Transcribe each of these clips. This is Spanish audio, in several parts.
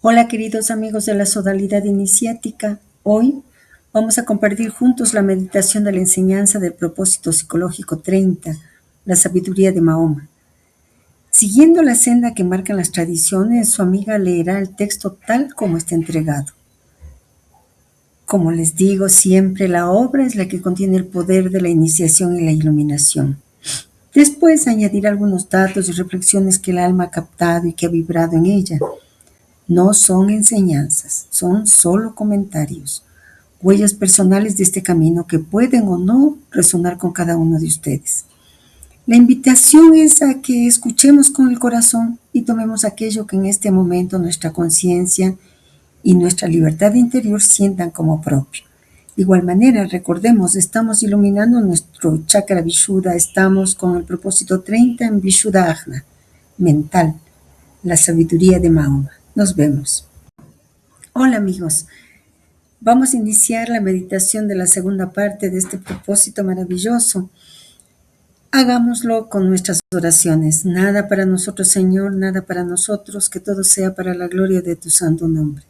Hola queridos amigos de la Sodalidad Iniciática, hoy vamos a compartir juntos la meditación de la enseñanza del propósito psicológico 30, la sabiduría de Mahoma. Siguiendo la senda que marcan las tradiciones, su amiga leerá el texto tal como está entregado. Como les digo siempre, la obra es la que contiene el poder de la iniciación y la iluminación. Después añadirá algunos datos y reflexiones que el alma ha captado y que ha vibrado en ella. No son enseñanzas, son solo comentarios, huellas personales de este camino que pueden o no resonar con cada uno de ustedes. La invitación es a que escuchemos con el corazón y tomemos aquello que en este momento nuestra conciencia y nuestra libertad interior sientan como propio. De igual manera, recordemos, estamos iluminando nuestro chakra Vishuddha, estamos con el propósito 30 en Vishuddha Ajna, mental, la sabiduría de Mahoma. Nos vemos. Hola amigos, vamos a iniciar la meditación de la segunda parte de este propósito maravilloso. Hagámoslo con nuestras oraciones. Nada para nosotros, Señor, nada para nosotros, que todo sea para la gloria de tu santo nombre.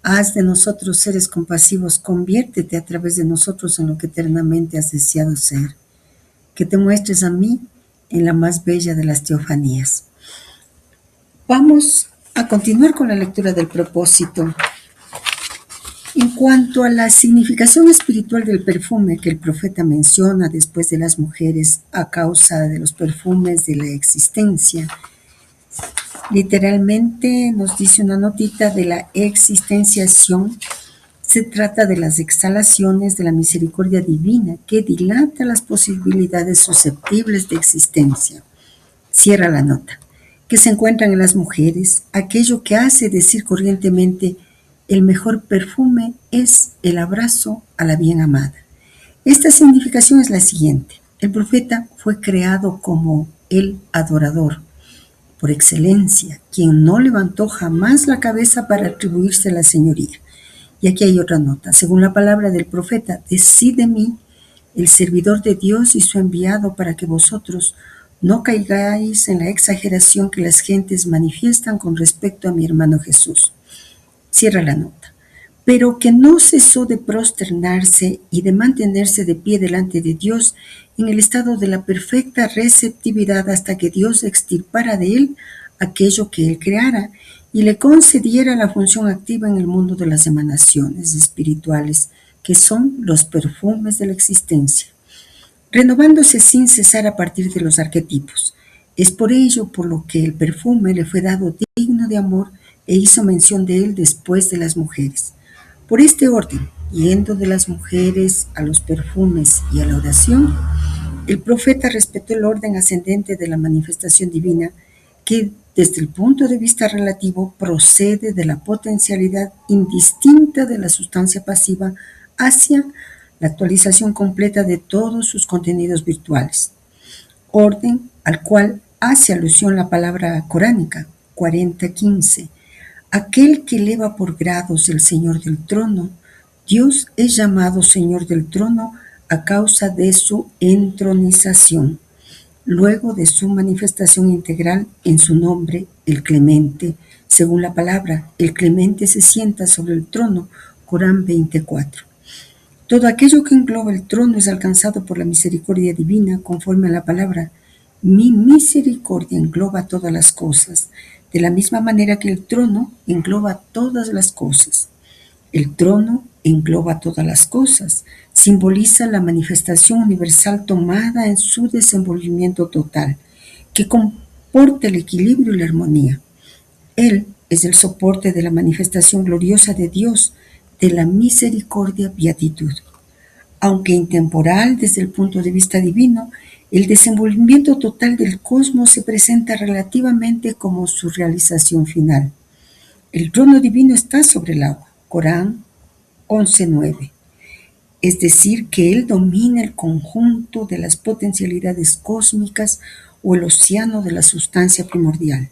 Haz de nosotros seres compasivos, conviértete a través de nosotros en lo que eternamente has deseado ser. Que te muestres a mí en la más bella de las teofanías. Vamos a continuar con la lectura del propósito. En cuanto a la significación espiritual del perfume que el profeta menciona después de las mujeres a causa de los perfumes de la existencia, literalmente nos dice una notita de la existenciación. Se trata de las exhalaciones de la misericordia divina que dilata las posibilidades susceptibles de existencia. Cierra la nota. Que se encuentran en las mujeres, aquello que hace decir corrientemente: el mejor perfume es el abrazo a la bien amada. Esta significación es la siguiente: el profeta fue creado como el adorador, por excelencia, quien no levantó jamás la cabeza para atribuirse la señoría. Y aquí hay otra nota. Según la palabra del profeta, decid de mí, el servidor de Dios y su enviado, para que vosotros no caigáis en la exageración que las gentes manifiestan con respecto a mi hermano Jesús. Cierra la nota. Pero que no cesó de prosternarse y de mantenerse de pie delante de Dios en el estado de la perfecta receptividad hasta que Dios extirpara de él aquello que él creara y le concediera la función activa en el mundo de las emanaciones espirituales, que son los perfumes de la existencia, renovándose sin cesar a partir de los arquetipos. Es por ello por lo que el perfume le fue dado digno de amor e hizo mención de él después de las mujeres. Por este orden, yendo de las mujeres a los perfumes y a la oración, el profeta respetó el orden ascendente de la manifestación divina que, desde el punto de vista relativo, procede de la potencialidad indistinta de la sustancia pasiva hacia la actualización completa de todos sus contenidos virtuales, orden al cual hace alusión la palabra coránica 40:15. Aquel que eleva por grados el Señor del trono, Dios es llamado Señor del trono a causa de su entronización, luego de su manifestación integral en su nombre, el Clemente. Según la palabra, el Clemente se sienta sobre el trono, Corán 20:4. Todo aquello que engloba el trono es alcanzado por la misericordia divina, conforme a la palabra. Mi misericordia engloba todas las cosas, de la misma manera que el trono engloba todas las cosas. El trono engloba todas las cosas, simboliza la manifestación universal tomada en su desenvolvimiento total, que comporta el equilibrio y la armonía. Él es el soporte de la manifestación gloriosa de Dios, de la misericordia beatitud. Aunque intemporal desde el punto de vista divino, el desenvolvimiento total del cosmos se presenta relativamente como su realización final. El trono divino está sobre el agua, Corán 11:9. Es decir, que él domina el conjunto de las potencialidades cósmicas o el océano de la sustancia primordial.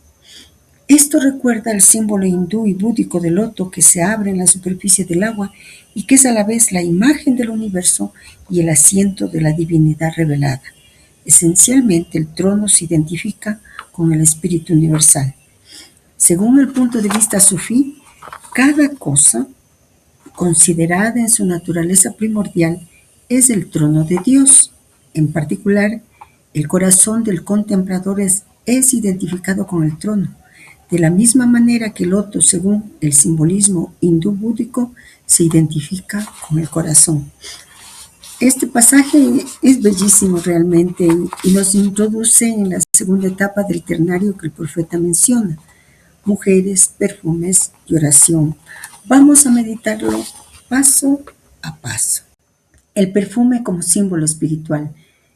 Esto recuerda el símbolo hindú y búdico del loto que se abre en la superficie del agua y que es a la vez la imagen del universo y el asiento de la divinidad revelada. Esencialmente, el trono se identifica con el espíritu universal. Según el punto de vista sufí, Cada cosa, considerada en su naturaleza primordial, es el trono de Dios. En particular, el corazón del contemplador es identificado con el trono, de la misma manera que el loto, según el simbolismo hindú-búdico, se identifica con el corazón. Este pasaje es bellísimo realmente y nos introduce en la segunda etapa del ternario que el profeta menciona: mujeres, perfumes y oración. Vamos a meditarlo paso a paso. El perfume como símbolo espiritual.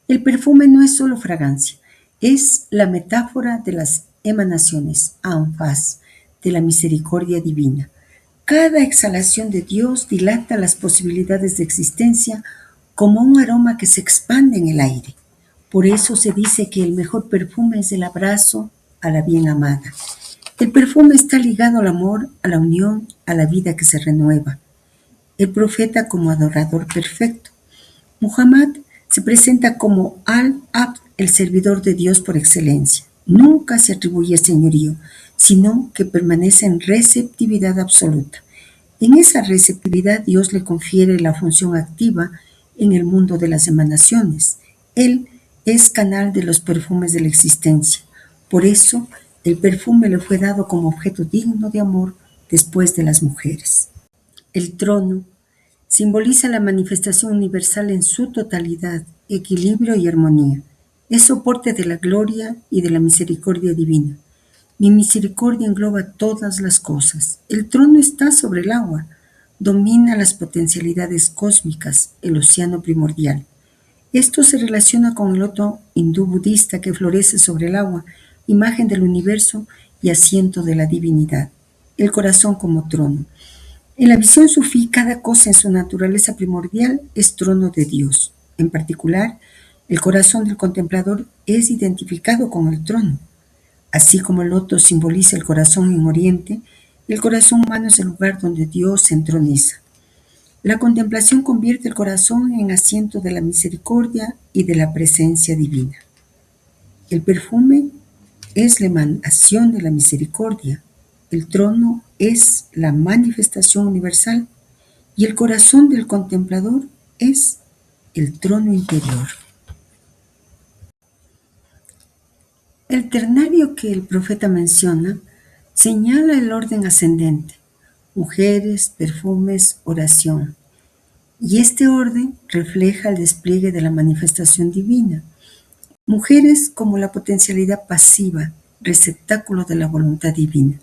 El perfume no es solo fragancia, es la metáfora de las emanaciones, anfas, de la misericordia divina. Cada exhalación de Dios dilata las posibilidades de existencia como un aroma que se expande en el aire. Por eso se dice que el mejor perfume es el abrazo a la bien amada. El perfume está ligado al amor, a la unión, a la vida que se renueva. El profeta como adorador perfecto. Muhammad se presenta como Al-Abd, el servidor de Dios por excelencia. Nunca se atribuye señorío, sino que permanece en receptividad absoluta. En esa receptividad Dios le confiere la función activa en el mundo de las emanaciones. Él es canal de los perfumes de la existencia. Por eso, el perfume le fue dado como objeto digno de amor después de las mujeres. El trono simboliza la manifestación universal en su totalidad, equilibrio y armonía. Es soporte de la gloria y de la misericordia divina. Mi misericordia engloba todas las cosas. El trono está sobre el agua. Domina las potencialidades cósmicas, el océano primordial. Esto se relaciona con el loto hindú-budista que florece sobre el agua, imagen del universo y asiento de la divinidad. El corazón como trono. En la visión sufí, cada cosa en su naturaleza primordial es trono de Dios. En particular, el corazón del contemplador es identificado con el trono. Así como el loto simboliza el corazón en Oriente, el corazón humano es el lugar donde Dios se entroniza. La contemplación convierte el corazón en asiento de la misericordia y de la presencia divina. El perfume es la emanación de la misericordia. El trono es la manifestación universal y el corazón del contemplador es el trono interior. El ternario que el profeta menciona señala el orden ascendente: mujeres, perfumes, oración. Y este orden refleja el despliegue de la manifestación divina. Mujeres como la potencialidad pasiva, receptáculo de la voluntad divina.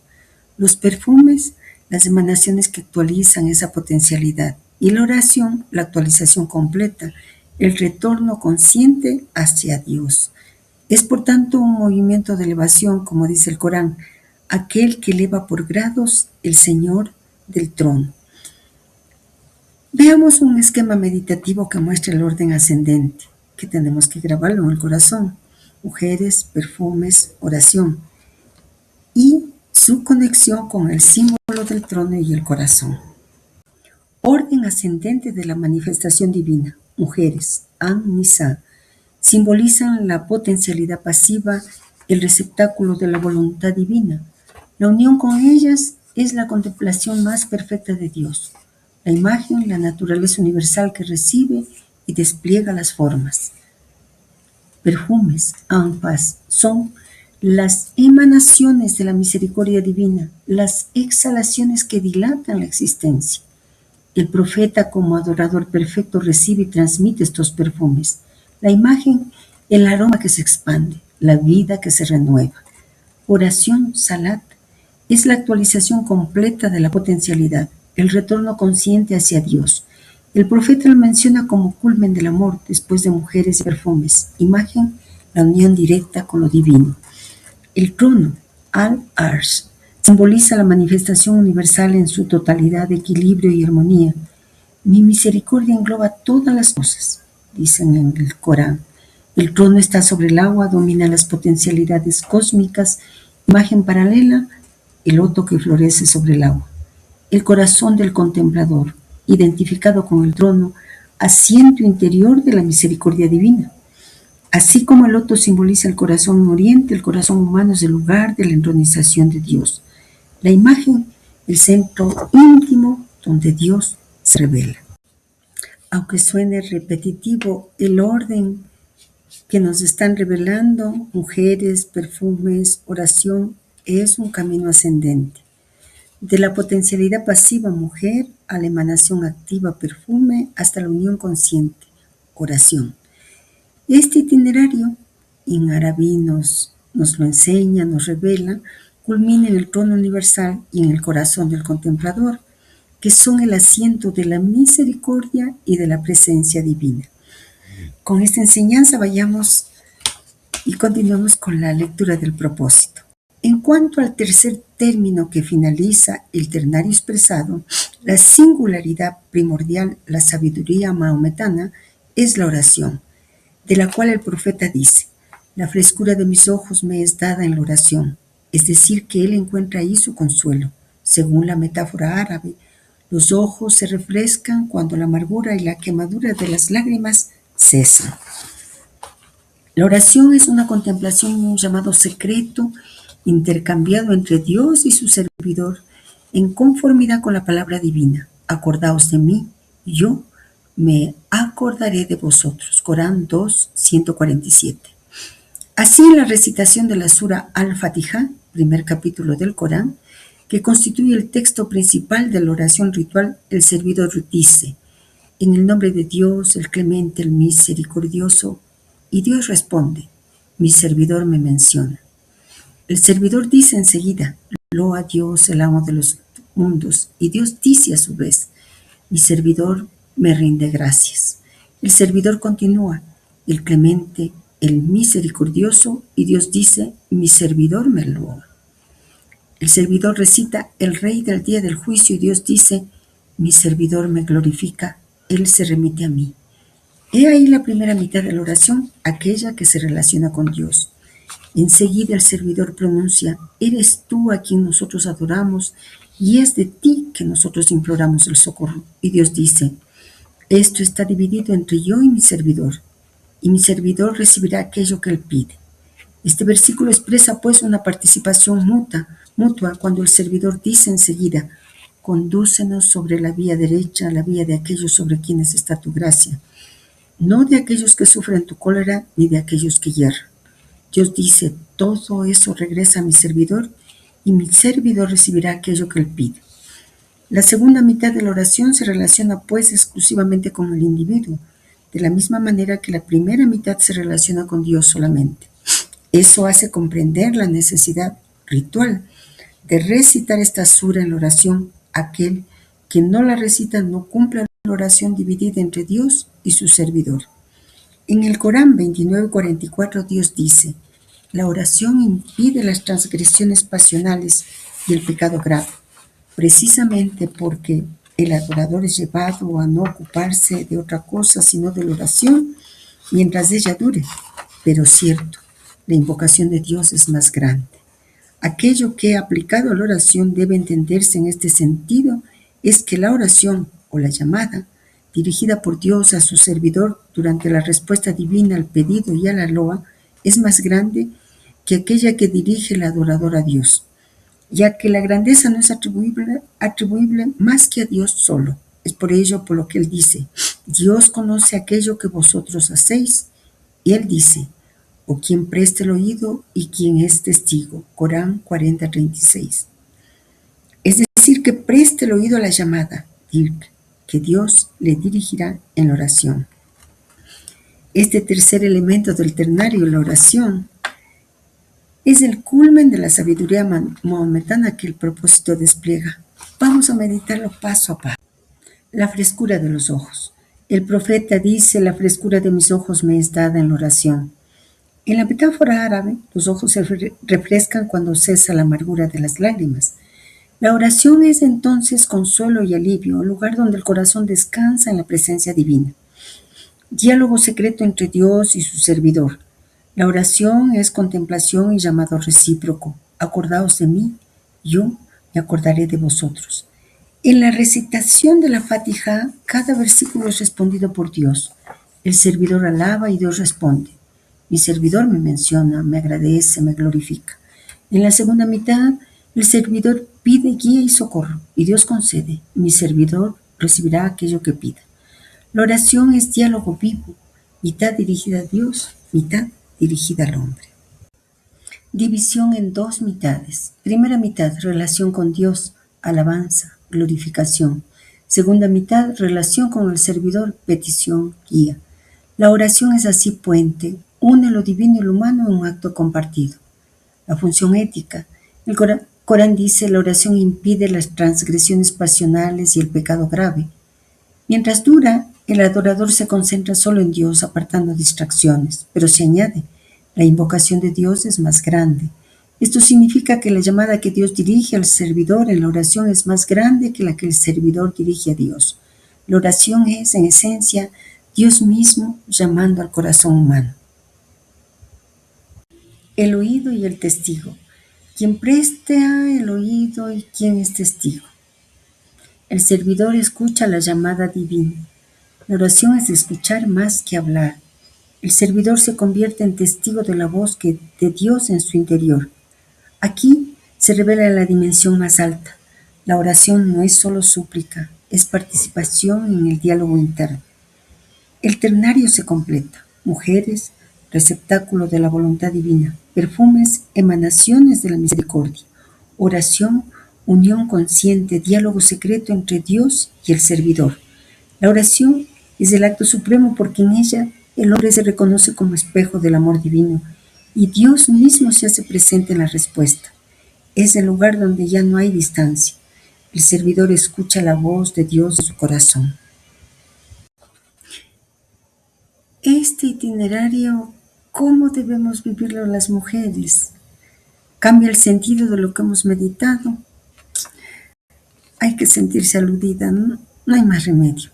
Los perfumes, las emanaciones que actualizan esa potencialidad. Y la oración, la actualización completa, el retorno consciente hacia Dios. Es por tanto un movimiento de elevación, como dice el Corán, aquel que eleva por grados el Señor del trono. Veamos un esquema meditativo que muestra el orden ascendente, que tenemos que grabarlo en el corazón. Mujeres, perfumes, oración. Y su conexión con el símbolo del trono y el corazón. Orden ascendente de la manifestación divina. Mujeres, An-Nisa, simbolizan la potencialidad pasiva, el receptáculo de la voluntad divina. La unión con ellas es la contemplación más perfecta de Dios. La imagen, la naturaleza universal que recibe y despliega las formas. Perfumes, anfas, son las emanaciones de la misericordia divina, las exhalaciones que dilatan la existencia. El profeta como adorador perfecto recibe y transmite estos perfumes. La imagen, el aroma que se expande, la vida que se renueva. Oración, salat, es la actualización completa de la potencialidad, el retorno consciente hacia Dios. El profeta lo menciona como culmen del amor después de mujeres y perfumes. Imagen, la unión directa con lo divino. El trono, Al-Arsh, simboliza la manifestación universal en su totalidad de equilibrio y armonía. Mi misericordia engloba todas las cosas, dicen en el Corán. El trono está sobre el agua, domina las potencialidades cósmicas. Imagen paralela, el loto que florece sobre el agua. El corazón del contemplador, identificado con el trono, asiento interior de la misericordia divina. Así como el loto simboliza el corazón en Oriente, el corazón humano es el lugar de la entronización de Dios. La imagen, el centro íntimo donde Dios se revela. Aunque suene repetitivo, el orden que nos están revelando, mujeres, perfumes, oración, es un camino ascendente. De la potencialidad pasiva mujer a la emanación activa perfume hasta la unión consciente, oración. Este itinerario, en Arabí nos lo enseña, nos revela, culmina en el trono universal y en el corazón del contemplador, que son el asiento de la misericordia y de la presencia divina. Con esta enseñanza vayamos y continuemos con la lectura del propósito. En cuanto al tercer término que finaliza el ternario expresado, la singularidad primordial, la sabiduría mahometana, es la oración, de la cual el profeta dice: la frescura de mis ojos me es dada en la oración, es decir, que él encuentra ahí su consuelo. Según la metáfora árabe, los ojos se refrescan cuando la amargura y la quemadura de las lágrimas cesan. La oración es una contemplación y un llamado secreto intercambiado entre Dios y su servidor en conformidad con la palabra divina. Acordaos de mí, yo me acordaré de vosotros. Corán 2, 147. Así, en la recitación de la Sura Al-Fatiha, primer capítulo del Corán, que constituye el texto principal de la oración ritual, el servidor dice: en el nombre de Dios, el clemente, el misericordioso. Y Dios responde: mi servidor me menciona. El servidor dice enseguida: loa a Dios, el amo de los mundos. Y Dios dice a su vez: mi servidor me rinde gracias. El servidor continúa: el clemente, el misericordioso. Y Dios dice: mi servidor me loa. El servidor recita: el rey del día del juicio. Y Dios dice: mi servidor me glorifica. Él se remite a mí. He ahí la primera mitad de la oración, aquella que se relaciona con Dios. Enseguida el servidor pronuncia: eres tú a quien nosotros adoramos y es de ti que nosotros imploramos el socorro. Y Dios dice: esto está dividido entre yo y mi servidor recibirá aquello que él pide. Este versículo expresa pues una participación mutua cuando el servidor dice enseguida: condúcenos sobre la vía derecha, la vía de aquellos sobre quienes está tu gracia, no de aquellos que sufren tu cólera ni de aquellos que hierran. Dios dice: todo eso regresa a mi servidor y mi servidor recibirá aquello que él pide. La segunda mitad de la oración se relaciona pues exclusivamente con el individuo, de la misma manera que la primera mitad se relaciona con Dios solamente. Eso hace comprender la necesidad ritual de recitar esta sura en la oración. Aquel que no la recita no cumple la oración dividida entre Dios y su servidor. En el Corán 29:44 Dios dice: la oración impide las transgresiones pasionales y el pecado grave, precisamente porque el adorador es llevado a no ocuparse de otra cosa sino de la oración mientras ella dure. Pero cierto, la invocación de Dios es más grande. Aquello que aplicado a la oración debe entenderse en este sentido es que la oración o la llamada dirigida por Dios a su servidor durante la respuesta divina al pedido y a la loa es más grande que aquella que dirige el adorador a Dios, ya que la grandeza no es atribuible más que a Dios solo. Es por ello por lo que Él dice: Dios conoce aquello que vosotros hacéis. Y Él dice: o quien preste el oído y quien es testigo. Corán 40:36. Es decir, que preste el oído a la llamada, que Dios le dirigirá en la oración. Este tercer elemento del ternario, la oración, es el culmen de la sabiduría mahometana que el propósito despliega. Vamos a meditarlo paso a paso. La frescura de los ojos. El profeta dice: la frescura de mis ojos me es dada en la oración. En la metáfora árabe, los ojos se refrescan cuando cesa la amargura de las lágrimas. La oración es entonces consuelo y alivio, el lugar donde el corazón descansa en la presencia divina. Diálogo secreto entre Dios y su servidor. La oración es contemplación y llamado recíproco. Acordaos de mí, yo me acordaré de vosotros. En la recitación de la Fatiha, cada versículo es respondido por Dios. El servidor alaba y Dios responde: mi servidor me menciona, me agradece, me glorifica. En la segunda mitad, el servidor Pide guía y socorro, y Dios concede. Mi servidor recibirá aquello que pida. La oración es diálogo vivo, mitad dirigida a Dios, mitad dirigida al hombre. División en dos mitades. Primera mitad, relación con Dios, alabanza, glorificación. Segunda mitad, relación con el servidor, petición, guía. La oración es así puente, une lo divino y lo humano en un acto compartido. La función ética. El Corán dice: la oración impide las transgresiones pasionales y el pecado grave. Mientras dura, el adorador se concentra solo en Dios, apartando distracciones, pero se añade: la invocación de Dios es más grande. Esto significa que la llamada que Dios dirige al servidor en la oración es más grande que la que el servidor dirige a Dios. La oración es, en esencia, Dios mismo llamando al corazón humano. El oído y el testigo. Quien presta el oído y quien es testigo. El servidor escucha la llamada divina. La oración es escuchar más que hablar. El servidor se convierte en testigo de la voz de Dios en su interior. Aquí se revela la dimensión más alta. La oración no es solo súplica, es participación en el diálogo interno. El ternario se completa. Mujeres, receptáculo de la voluntad divina. Perfumes, emanaciones de la misericordia. Oración, unión consciente, diálogo secreto entre Dios y el servidor. La oración es el acto supremo porque en ella el hombre se reconoce como espejo del amor divino y Dios mismo se hace presente en la respuesta. Es el lugar donde ya no hay distancia. El servidor escucha la voz de Dios en su corazón. Este itinerario, ¿cómo debemos vivirlo las mujeres? ¿Cambia el sentido de lo que hemos meditado? Hay que sentirse aludida, ¿no? No hay más remedio.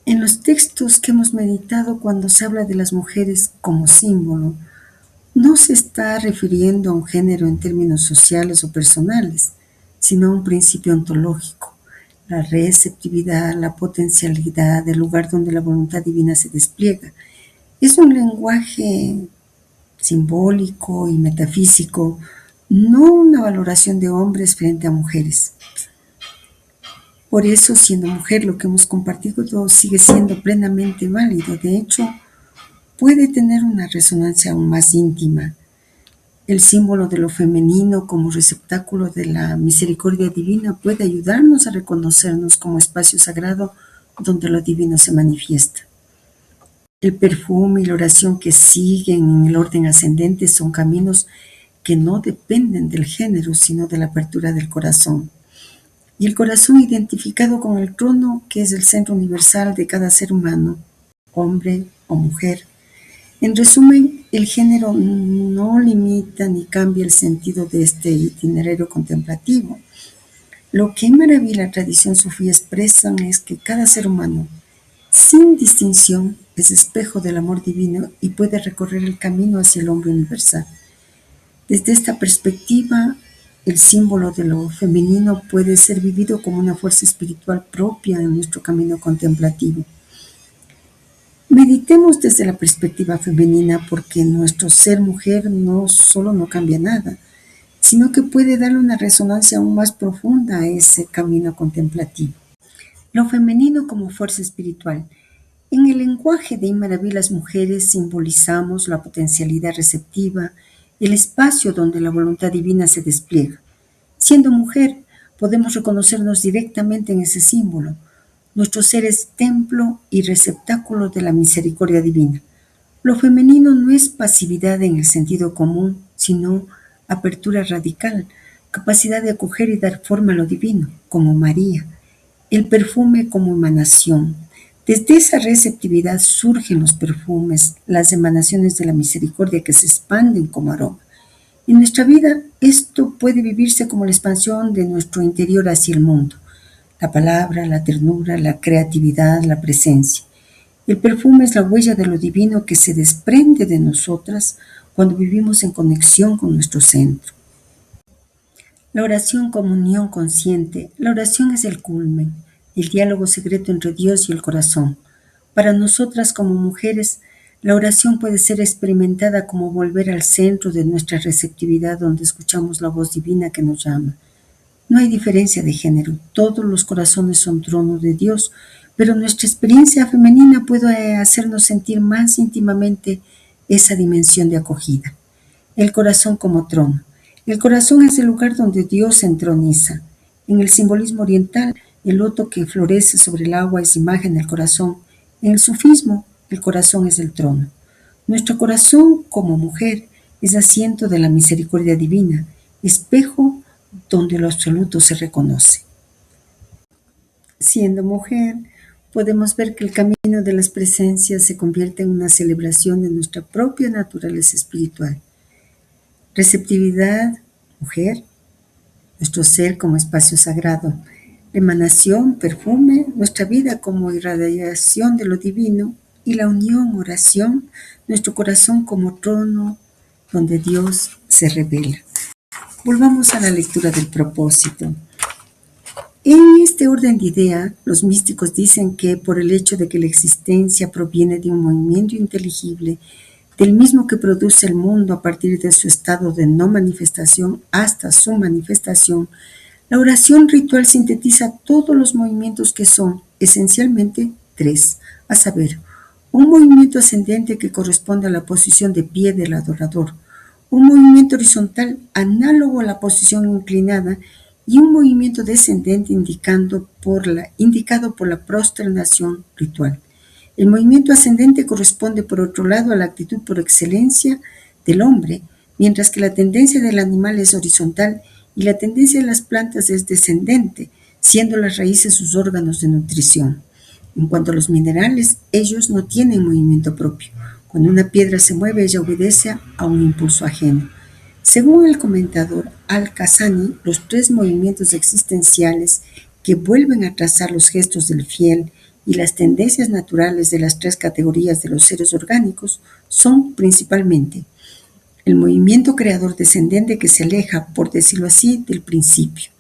En los textos que hemos meditado, cuando se habla de las mujeres como símbolo, no se está refiriendo a un género en términos sociales o personales, sino a un principio ontológico, la receptividad, la potencialidad, el lugar donde la voluntad divina se despliega. Es un lenguaje simbólico y metafísico, no una valoración de hombres frente a mujeres. Por eso, siendo mujer, lo que hemos compartido todo sigue siendo plenamente válido. De hecho, puede tener una resonancia aún más íntima. El símbolo de lo femenino como receptáculo de la misericordia divina puede ayudarnos a reconocernos como espacio sagrado donde lo divino se manifiesta. El perfume y la oración que siguen en el orden ascendente son caminos que no dependen del género, sino de la apertura del corazón. Y el corazón identificado con el trono, que es el centro universal de cada ser humano, hombre o mujer. En resumen, el género no limita ni cambia el sentido de este itinerario contemplativo. Lo que en Maraví la tradición sufí expresan es que cada ser humano, sin distinción, es espejo del amor divino y puede recorrer el camino hacia el hombre universal. Desde esta perspectiva, el símbolo de lo femenino puede ser vivido como una fuerza espiritual propia en nuestro camino contemplativo. Meditemos desde la perspectiva femenina porque nuestro ser mujer no solo no cambia nada, sino que puede darle una resonancia aún más profunda a ese camino contemplativo. Lo femenino como fuerza espiritual. En el lenguaje de Imaraví, las mujeres simbolizamos la potencialidad receptiva, el espacio donde la voluntad divina se despliega. Siendo mujer, podemos reconocernos directamente en ese símbolo. Nuestro ser es templo y receptáculo de la misericordia divina. Lo femenino no es pasividad en el sentido común, sino apertura radical, capacidad de acoger y dar forma a lo divino, como María. El perfume como emanación. Desde esa receptividad surgen los perfumes, las emanaciones de la misericordia que se expanden como aroma. En nuestra vida, esto puede vivirse como la expansión de nuestro interior hacia el mundo. La palabra, la ternura, la creatividad, la presencia. El perfume es la huella de lo divino que se desprende de nosotras cuando vivimos en conexión con nuestro centro. La oración como unión consciente. La oración es el culmen, el diálogo secreto entre Dios y el corazón. Para nosotras como mujeres, la oración puede ser experimentada como volver al centro de nuestra receptividad donde escuchamos la voz divina que nos llama. No hay diferencia de género, todos los corazones son trono de Dios, pero nuestra experiencia femenina puede hacernos sentir más íntimamente esa dimensión de acogida. El corazón como trono. El corazón es el lugar donde Dios se entroniza. En el simbolismo oriental, el loto que florece sobre el agua es imagen del corazón. En el sufismo, el corazón es el trono. Nuestro corazón, como mujer, es asiento de la misericordia divina, espejo donde lo absoluto se reconoce. Siendo mujer, podemos ver que el camino de las presencias se convierte en una celebración de nuestra propia naturaleza espiritual. Receptividad, mujer, nuestro ser como espacio sagrado, emanación, perfume, nuestra vida como irradiación de lo divino y la unión, oración, nuestro corazón como trono donde Dios se revela. Volvamos a la lectura del propósito. En este orden de idea, los místicos dicen que por el hecho de que la existencia proviene de un movimiento inteligible, del mismo que produce el mundo a partir de su estado de no manifestación hasta su manifestación, la oración ritual sintetiza todos los movimientos que son, esencialmente, tres, a saber, un movimiento ascendente que corresponde a la posición de pie del adorador, un movimiento horizontal análogo a la posición inclinada y un movimiento descendente indicado por la prosternación ritual. El movimiento ascendente corresponde, por otro lado, a la actitud por excelencia del hombre, mientras que la tendencia del animal es horizontal y la tendencia de las plantas es descendente, siendo las raíces sus órganos de nutrición. En cuanto a los minerales, ellos no tienen movimiento propio. Cuando una piedra se mueve, ella obedece a un impulso ajeno. Según el comentador Al-Kazani, los tres movimientos existenciales que vuelven a trazar los gestos del fiel y las tendencias naturales de las tres categorías de los seres orgánicos son principalmente el movimiento creador descendente que se aleja, por decirlo así, del principio,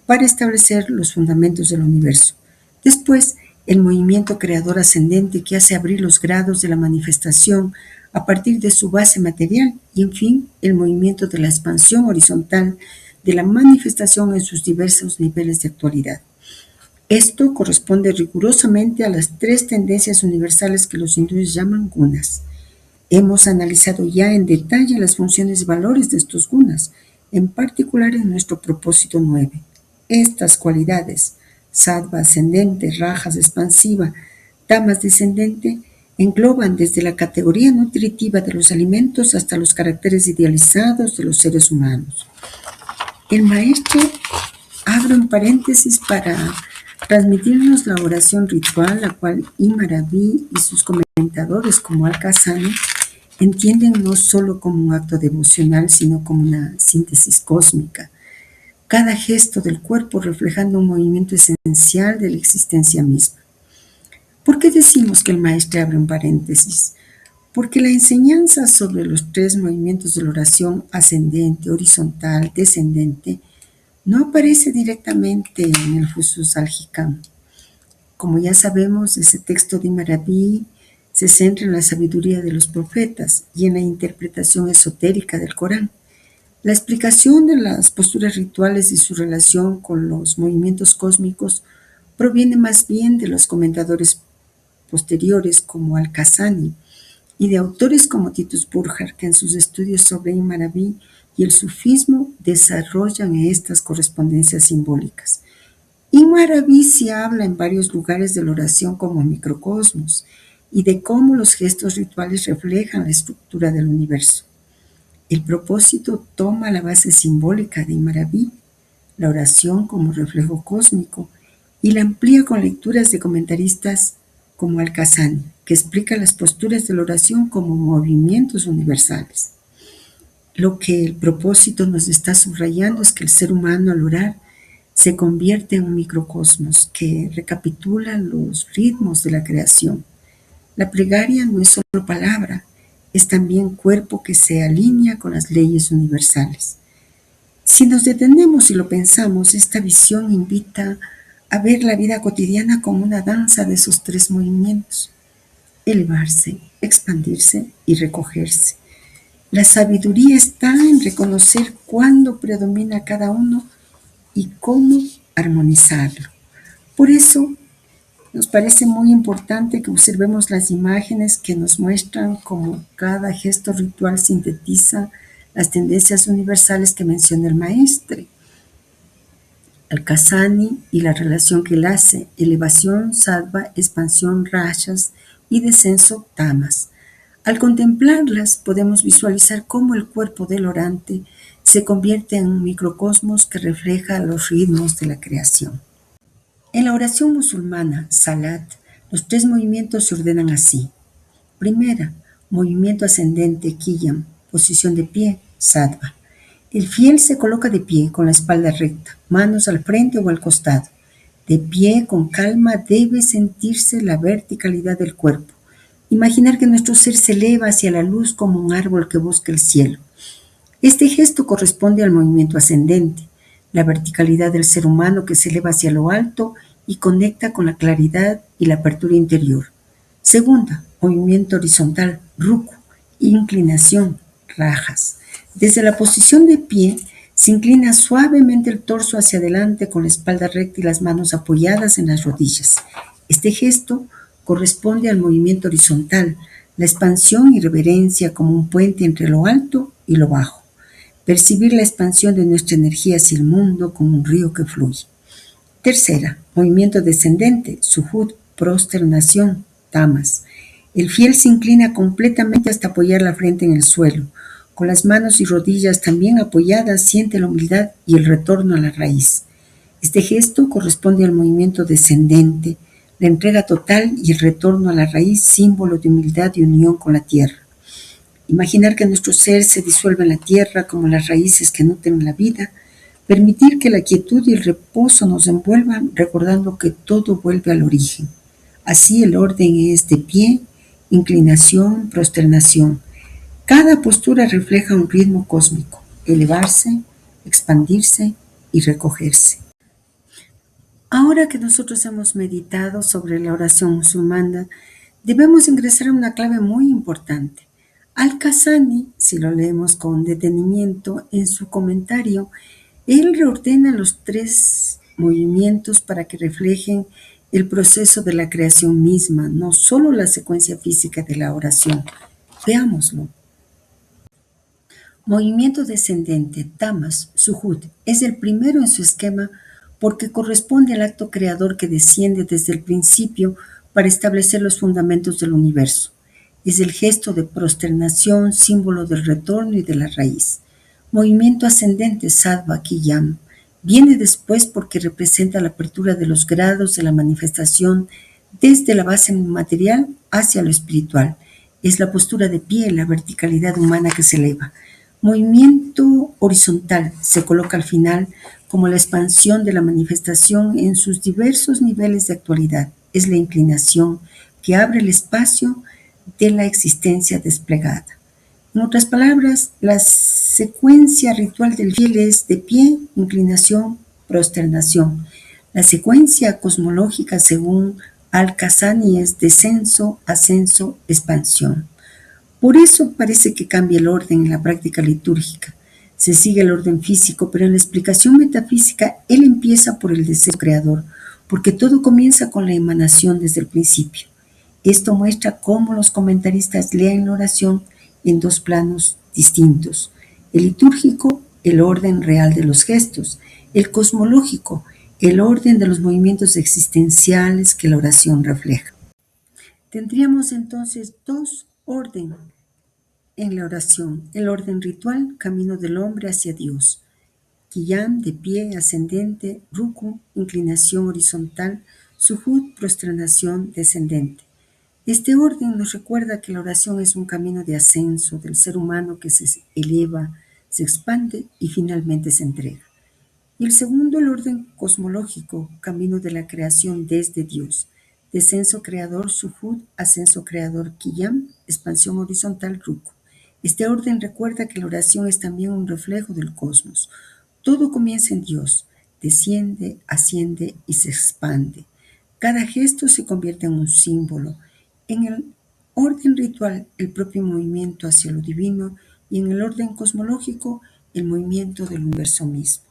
para establecer los fundamentos del universo. Después, el movimiento creador ascendente que hace abrir los grados de la manifestación a partir de su base material y, en fin, el movimiento de la expansión horizontal de la manifestación en sus diversos niveles de actualidad. Esto corresponde rigurosamente a las tres tendencias universales que los hindúes llaman gunas. Hemos analizado ya en detalle las funciones y valores de estos gunas, en particular en nuestro propósito 9. Estas cualidades, sattva ascendente, rajas expansiva, tamas descendente, engloban desde la categoría nutritiva de los alimentos hasta los caracteres idealizados de los seres humanos. El maestro abre un paréntesis para transmitirnos la oración ritual, la cual Ibn Arabi y sus comentadores como Al-Kazani entienden no solo como un acto devocional, sino como una síntesis cósmica. Cada gesto del cuerpo reflejando un movimiento esencial de la existencia misma. ¿Por qué decimos que el maestro abre un paréntesis? Porque la enseñanza sobre los tres movimientos de la oración ascendente, horizontal, descendente, no aparece directamente en el Fusus al-Hikam. Como ya sabemos, ese texto de Ibn Arabi se centra en la sabiduría de los profetas y en la interpretación esotérica del Corán. La explicación de las posturas rituales y su relación con los movimientos cósmicos proviene más bien de los comentadores posteriores como Al-Kazani y de autores como Titus Burckhardt, que en sus estudios sobre Ibn Arabi y el sufismo desarrollan estas correspondencias simbólicas. Ibn Arabi sí habla en varios lugares de la oración como microcosmos y de cómo los gestos rituales reflejan la estructura del universo. El propósito toma la base simbólica de Ibn Arabi, la oración como reflejo cósmico, y la amplía con lecturas de comentaristas como Al-Kazani, que explica las posturas de la oración como movimientos universales. Lo que el propósito nos está subrayando es que el ser humano al orar se convierte en un microcosmos que recapitula los ritmos de la creación. La plegaria no es solo palabra, es también cuerpo que se alinea con las leyes universales. Si nos detenemos y lo pensamos, esta visión invita a ver la vida cotidiana como una danza de esos tres movimientos: elevarse, expandirse y recogerse. La sabiduría está en reconocer cuándo predomina cada uno y cómo armonizarlo. Por eso nos parece muy importante que observemos las imágenes que nos muestran cómo cada gesto ritual sintetiza las tendencias universales que menciona el maestre. Al-Kazani y la relación que él hace, elevación, sattva, expansión, rayas y descenso, tamas. Al contemplarlas podemos visualizar cómo el cuerpo del orante se convierte en un microcosmos que refleja los ritmos de la creación. En la oración musulmana, Salat, los 3 movimientos se ordenan así. Primera, movimiento ascendente, Qiyam, posición de pie, Sattva. El fiel se coloca de pie con la espalda recta, manos al frente o al costado. De pie, con calma, debe sentirse la verticalidad del cuerpo. Imaginar que nuestro ser se eleva hacia la luz como un árbol que busca el cielo. Este gesto corresponde al movimiento ascendente, la verticalidad del ser humano que se eleva hacia lo alto y conecta con la claridad y la apertura interior. Segunda, movimiento horizontal, ruku, inclinación, rajas. Desde la posición de pie, se inclina suavemente el torso hacia adelante con la espalda recta y las manos apoyadas en las rodillas. Este gesto corresponde al movimiento horizontal, la expansión y reverencia como un puente entre lo alto y lo bajo. Percibir la expansión de nuestra energía hacia el mundo como un río que fluye. Tercera, movimiento descendente, sujud, prosternación, tamas. El fiel se inclina completamente hasta apoyar la frente en el suelo. Con las manos y rodillas también apoyadas, siente la humildad y el retorno a la raíz. Este gesto corresponde al movimiento descendente, la entrega total y el retorno a la raíz, símbolo de humildad y unión con la tierra. Imaginar que nuestro ser se disuelve en la tierra como las raíces que nutren la vida, permitir que la quietud y el reposo nos envuelvan, recordando que todo vuelve al origen. Así el orden es de pie, inclinación, prosternación. Cada postura refleja un ritmo cósmico, elevarse, expandirse y recogerse. Ahora que nosotros hemos meditado sobre la oración musulmana, debemos ingresar a una clave muy importante. Al-Kazani, si lo leemos con detenimiento, en su comentario, él reordena los 3 movimientos para que reflejen el proceso de la creación misma, no solo la secuencia física de la oración. Veámoslo. Movimiento descendente, tamas, sujud, es el primero en su esquema porque corresponde al acto creador que desciende desde el principio para establecer los fundamentos del universo. Es el gesto de prosternación, símbolo del retorno y de la raíz. Movimiento ascendente, sattva, qiyam, viene después porque representa la apertura de los grados de la manifestación desde la base material hacia lo espiritual. Es la postura de pie, la verticalidad humana que se eleva. Movimiento horizontal se coloca al final como la expansión de la manifestación en sus diversos niveles de actualidad. Es la inclinación que abre el espacio de la existencia desplegada. En otras palabras, la secuencia ritual del fiel es de pie, inclinación, prosternación. La secuencia cosmológica según Al-Kazani es descenso, ascenso, expansión. Por eso parece que cambia el orden en la práctica litúrgica. Se sigue el orden físico, pero en la explicación metafísica él empieza por el deseo creador, porque todo comienza con la emanación desde el principio. Esto muestra cómo los comentaristas leen la oración en 2 planos distintos. El litúrgico, el orden real de los gestos. El cosmológico, el orden de los movimientos existenciales que la oración refleja. Tendríamos entonces 2 órdenes en la oración. El orden ritual, camino del hombre hacia Dios. Qiyam, de pie, ascendente. Ruku, inclinación horizontal. Sujud, prosternación descendente. Este orden nos recuerda que la oración es un camino de ascenso del ser humano que se eleva, se expande y finalmente se entrega. Y el segundo, el orden cosmológico, camino de la creación desde Dios. Descenso creador, sujud, ascenso creador, qiyam, expansión horizontal, ruku. Este orden recuerda que la oración es también un reflejo del cosmos. Todo comienza en Dios, desciende, asciende y se expande. Cada gesto se convierte en un símbolo. En el orden ritual, el propio movimiento hacia lo divino, y en el orden cosmológico, el movimiento del universo mismo.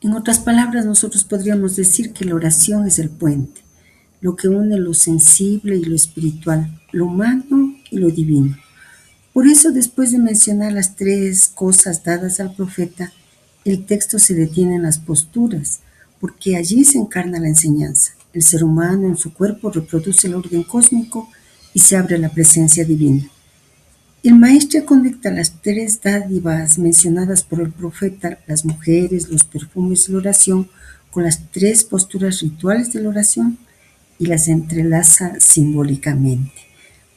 En otras palabras, nosotros podríamos decir que la oración es el puente, lo que une lo sensible y lo espiritual, lo humano y lo divino. Por eso, después de mencionar las tres cosas dadas al profeta, el texto se detiene en las posturas, porque allí se encarna la enseñanza. El ser humano en su cuerpo reproduce el orden cósmico y se abre a la presencia divina. El maestro conecta las tres dádivas mencionadas por el profeta, las mujeres, los perfumes y la oración, con las tres posturas rituales de la oración y las entrelaza simbólicamente.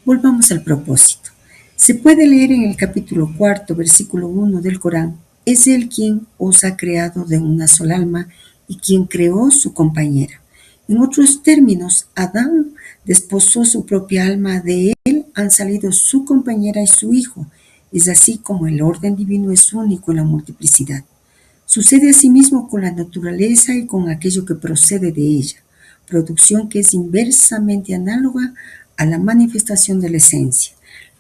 Volvamos al propósito. Se puede leer en el capítulo 4, versículo 1 del Corán: es Él quien os ha creado de una sola alma y quien creó su compañera. En otros términos, Adán desposó su propia alma, de él han salido su compañera y su hijo. Es así como el orden divino es único en la multiplicidad. Sucede asimismo con la naturaleza y con aquello que procede de ella, producción que es inversamente análoga a la manifestación de la esencia.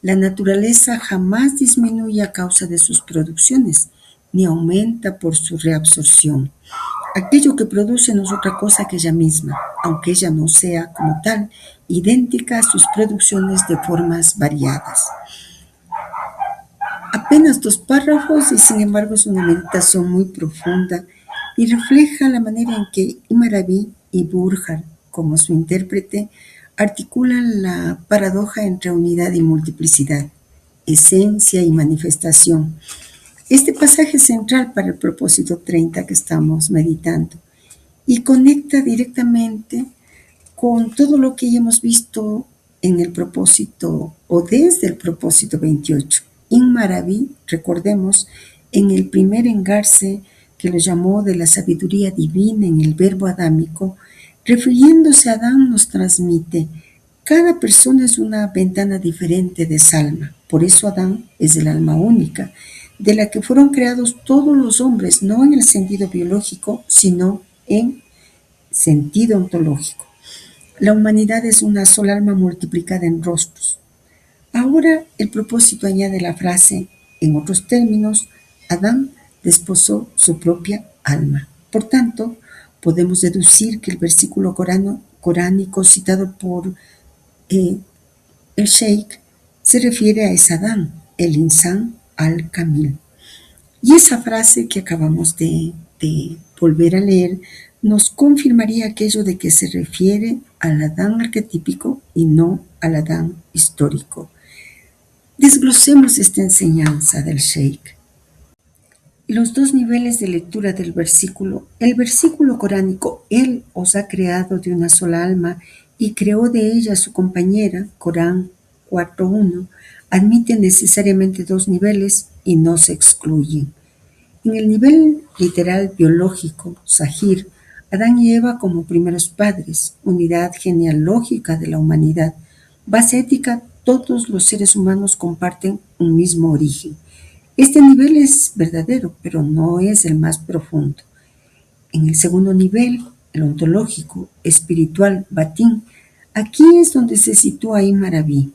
La naturaleza jamás disminuye a causa de sus producciones, ni aumenta por su reabsorción. Aquello que produce no es otra cosa que ella misma, aunque ella no sea, como tal, idéntica a sus producciones de formas variadas. Apenas 2 párrafos y sin embargo es una meditación muy profunda y refleja la manera en que Ibn Arabi y Burjar, como su intérprete, articulan la paradoja entre unidad y multiplicidad, esencia y manifestación. Este pasaje es central para el propósito 30 que estamos meditando y conecta directamente con todo lo que ya hemos visto en el propósito o desde el propósito 28. Ibn Arabi, recordemos, en el primer engarce que lo llamó de la sabiduría divina en el verbo adámico, refiriéndose a Adán, nos transmite: cada persona es una ventana diferente de esa alma. Por eso Adán es el alma única, de la que fueron creados todos los hombres, no en el sentido biológico, sino en sentido ontológico. La humanidad es una sola alma multiplicada en rostros. Ahora el propósito añade la frase: en otros términos, Adán desposó su propia alma. Por tanto, podemos deducir que el versículo coránico citado por el Sheikh se refiere a ese Adán, el Insan al-Kamil. Y esa frase que acabamos de volver a leer nos confirmaría aquello de que se refiere al Adán arquetípico y no al Adán histórico. Desglosemos esta enseñanza del Sheikh. Los dos niveles de lectura del versículo. El versículo coránico: Él os ha creado de una sola alma y creó de ella su compañera, Corán 4.1, admite necesariamente dos niveles y no se excluyen. En el nivel literal biológico, Zahir, Adán y Eva como primeros padres, unidad genealógica de la humanidad, base ética, todos los seres humanos comparten un mismo origen. Este nivel es verdadero, pero no es el más profundo. En el segundo nivel, el ontológico, espiritual, batín, aquí es donde se sitúa Ibn Arabi.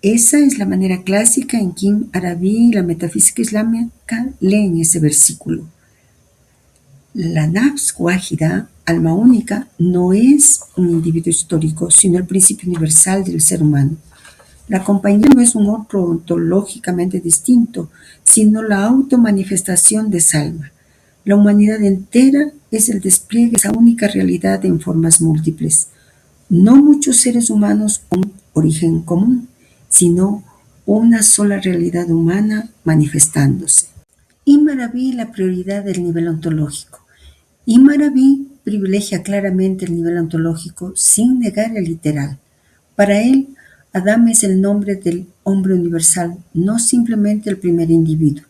Esa es la manera clásica en que Ibn Arabi y la metafísica islámica leen ese versículo. La nafs wahida, alma única, no es un individuo histórico, sino el principio universal del ser humano. La compañía no es un otro ontológicamente distinto, sino la automanifestación de esa alma. La humanidad entera es el despliegue de esa única realidad en formas múltiples. No muchos seres humanos con origen común, sino una sola realidad humana manifestándose. Ibn Arabi, la prioridad del nivel ontológico. Ibn Arabi privilegia claramente el nivel ontológico sin negar el literal. Para él, Adán es el nombre del hombre universal, no simplemente el primer individuo.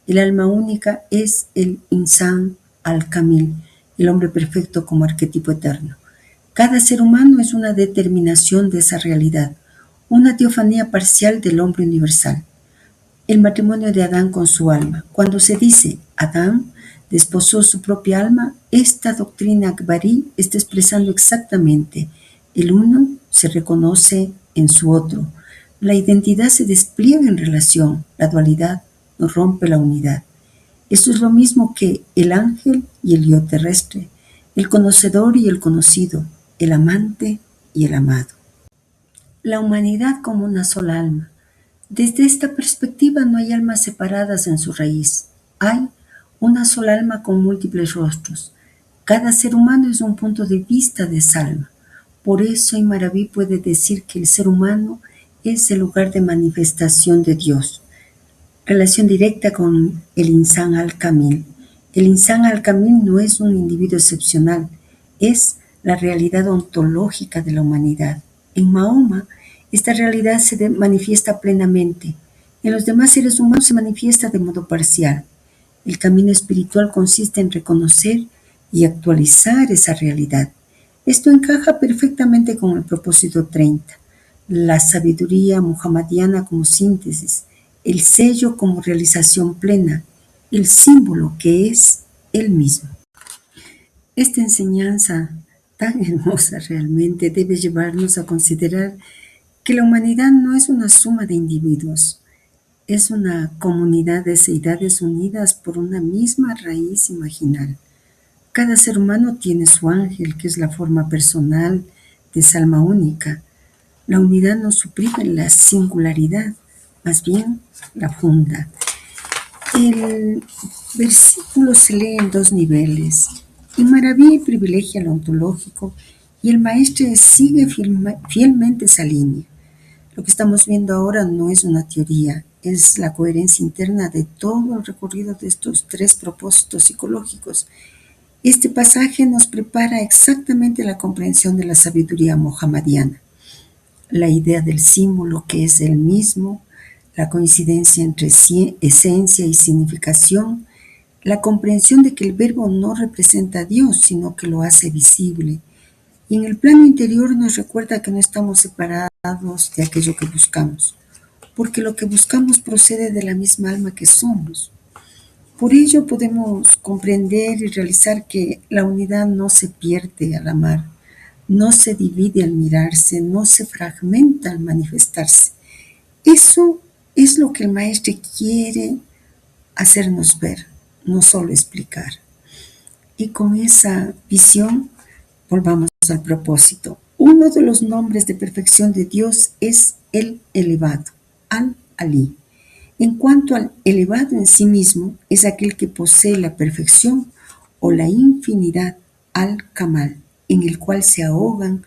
El alma única es el Insan al-Kamil, el hombre perfecto como arquetipo eterno. Cada ser humano es una determinación de esa realidad, una teofanía parcial del hombre universal. El matrimonio de Adán con su alma. Cuando se dice Adán desposó su propia alma, esta doctrina akbarí está expresando exactamente: el uno se reconoce en su otro, la identidad se despliega en relación, la dualidad no rompe la unidad. Esto es lo mismo que el ángel y el yo terrestre, el conocedor y el conocido, el amante y el amado. La humanidad como una sola alma. Desde esta perspectiva no hay almas separadas en su raíz. Hay una sola alma con múltiples rostros. Cada ser humano es un punto de vista de esa alma. Por eso Imaraví puede decir que el ser humano es el lugar de manifestación de Dios. Relación directa con el Insan al-Kamil. El Insan al-Kamil no es un individuo excepcional, es la realidad ontológica de la humanidad. En Mahoma, esta realidad se manifiesta plenamente. En los demás seres humanos se manifiesta de modo parcial. El camino espiritual consiste en reconocer y actualizar esa realidad. Esto encaja perfectamente con el propósito 30, la sabiduría muhammadiana como síntesis, el sello como realización plena, el símbolo que es él mismo. Esta enseñanza tan hermosa realmente debe llevarnos a considerar que la humanidad no es una suma de individuos, es una comunidad de seidades unidas por una misma raíz imaginal. Cada ser humano tiene su ángel, que es la forma personal de esa alma única. La unidad no suprime la singularidad, más bien la funda. El versículo se lee en dos niveles. Imaraví privilegia lo ontológico y el maestre sigue fielmente esa línea. Lo que estamos viendo ahora no es una teoría, es la coherencia interna de todo el recorrido de estos tres propósitos psicológicos. Este pasaje nos prepara exactamente la comprensión de la sabiduría mohammadiana. La idea del símbolo que es el mismo, la coincidencia entre esencia y significación, la comprensión de que el verbo no representa a Dios, sino que lo hace visible. Y en el plano interior nos recuerda que no estamos separados de aquello que buscamos, porque lo que buscamos procede de la misma alma que somos. Por ello podemos comprender y realizar que la unidad no se pierde al amar, no se divide al mirarse, no se fragmenta al manifestarse. Eso es lo que el maestro quiere hacernos ver, no solo explicar. Y con esa visión, volvamos al propósito. Uno de los nombres de perfección de Dios es el elevado, Al-Ali. En cuanto al elevado en sí mismo, es aquel que posee la perfección o la infinidad, Al-Kamal, en el cual se ahogan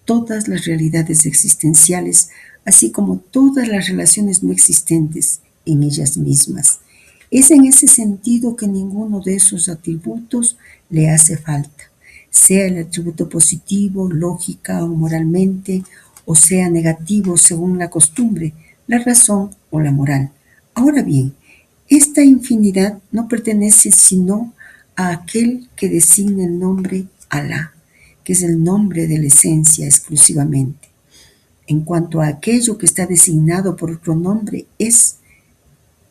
todas las realidades existenciales, así como todas las relaciones no existentes en ellas mismas. Es en ese sentido que ninguno de esos atributos le hace falta, sea el atributo positivo, lógica o moralmente, o sea negativo según la costumbre, la razón o la moral. Ahora bien, esta infinidad no pertenece sino a aquel que designa el nombre Alá, que es el nombre de la esencia exclusivamente. En cuanto a aquello que está designado por otro nombre,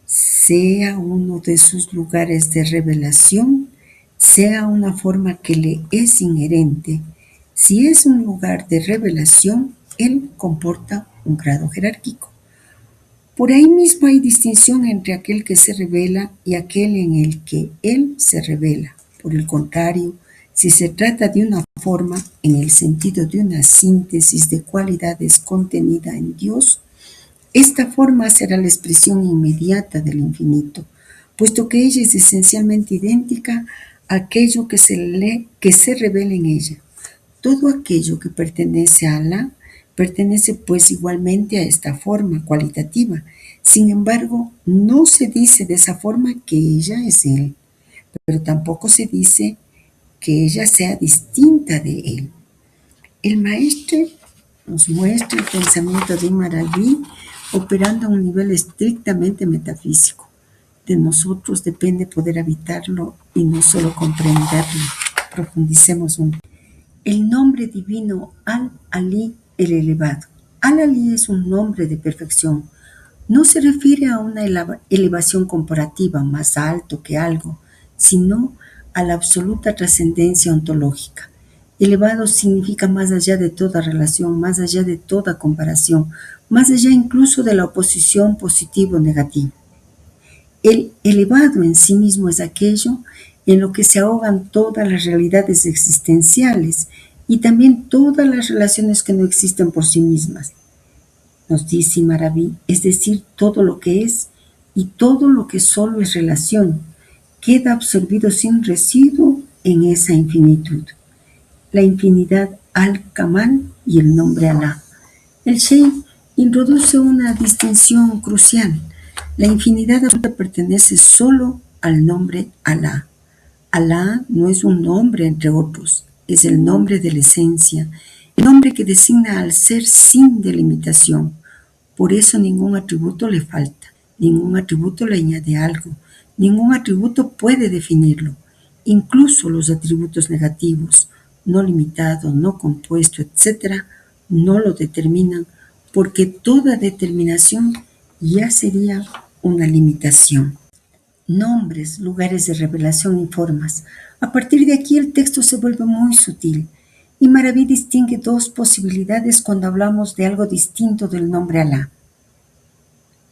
sea uno de sus lugares de revelación, sea una forma que le es inherente. Si es un lugar de revelación, él comporta un grado jerárquico. Por ahí mismo hay distinción entre aquel que se revela y aquel en el que él se revela. Por el contrario, si se trata de una forma en el sentido de una síntesis de cualidades contenida en Dios, esta forma será la expresión inmediata del infinito, puesto que ella es esencialmente idéntica a aquello que se revela en ella. Todo aquello que pertenece a Alá pertenece pues igualmente a esta forma cualitativa. Sin embargo, no se dice de esa forma que ella es Él, pero tampoco se dice que ella sea distinta de Él. El maestro nos muestra el pensamiento de Imaraví operando a un nivel estrictamente metafísico. De nosotros depende poder habitarlo y no solo comprenderlo. Profundicemos un poco. El nombre divino Al-Ali, el elevado. Al-Ali es un nombre de perfección. No se refiere a una elevación comparativa más alto que algo, sino a la absoluta trascendencia ontológica. Elevado significa más allá de toda relación, más allá de toda comparación, más allá incluso de la oposición positivo-negativa. El elevado en sí mismo es aquello en lo que se ahogan todas las realidades existenciales y también todas las relaciones que no existen por sí mismas. Nos dice Maraví, es decir, todo lo que es y todo lo que solo es relación, queda absorbido sin residuo en esa infinitud. La infinidad al-Kamal y el nombre Alá. El Sheikh introduce una distinción crucial. La infinidad absoluta pertenece solo al nombre Alá. Alá no es un nombre entre otros, es el nombre de la esencia, el nombre que designa al ser sin delimitación. Por eso ningún atributo le falta, ningún atributo le añade algo, ningún atributo puede definirlo, incluso los atributos negativos, no limitado, no compuesto, etc., no lo determinan, porque toda determinación ya sería una limitación. Nombres, lugares de revelación y formas. A partir de aquí el texto se vuelve muy sutil y Maraví distingue dos posibilidades cuando hablamos de algo distinto del nombre Alá.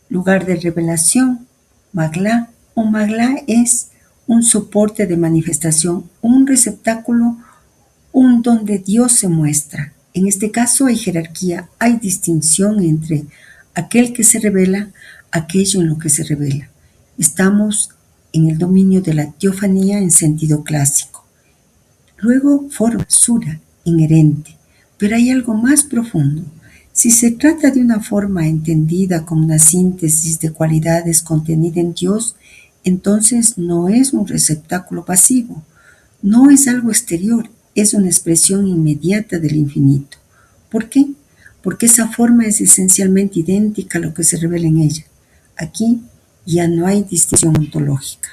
Lugar de revelación, Maglá o Maglá es un soporte de manifestación, un receptáculo, un donde Dios se muestra. En este caso hay jerarquía, hay distinción entre aquel que se revela, aquello en lo que se revela. Estamos en el dominio de la teofanía en sentido clásico. Luego forma, sura, inherente. Pero hay algo más profundo. Si se trata de una forma entendida como una síntesis de cualidades contenida en Dios, entonces no es un receptáculo pasivo, no es algo exterior, es una expresión inmediata del infinito. ¿Por qué? Porque esa forma es esencialmente idéntica a lo que se revela en ella. Aquí ya no hay distinción ontológica.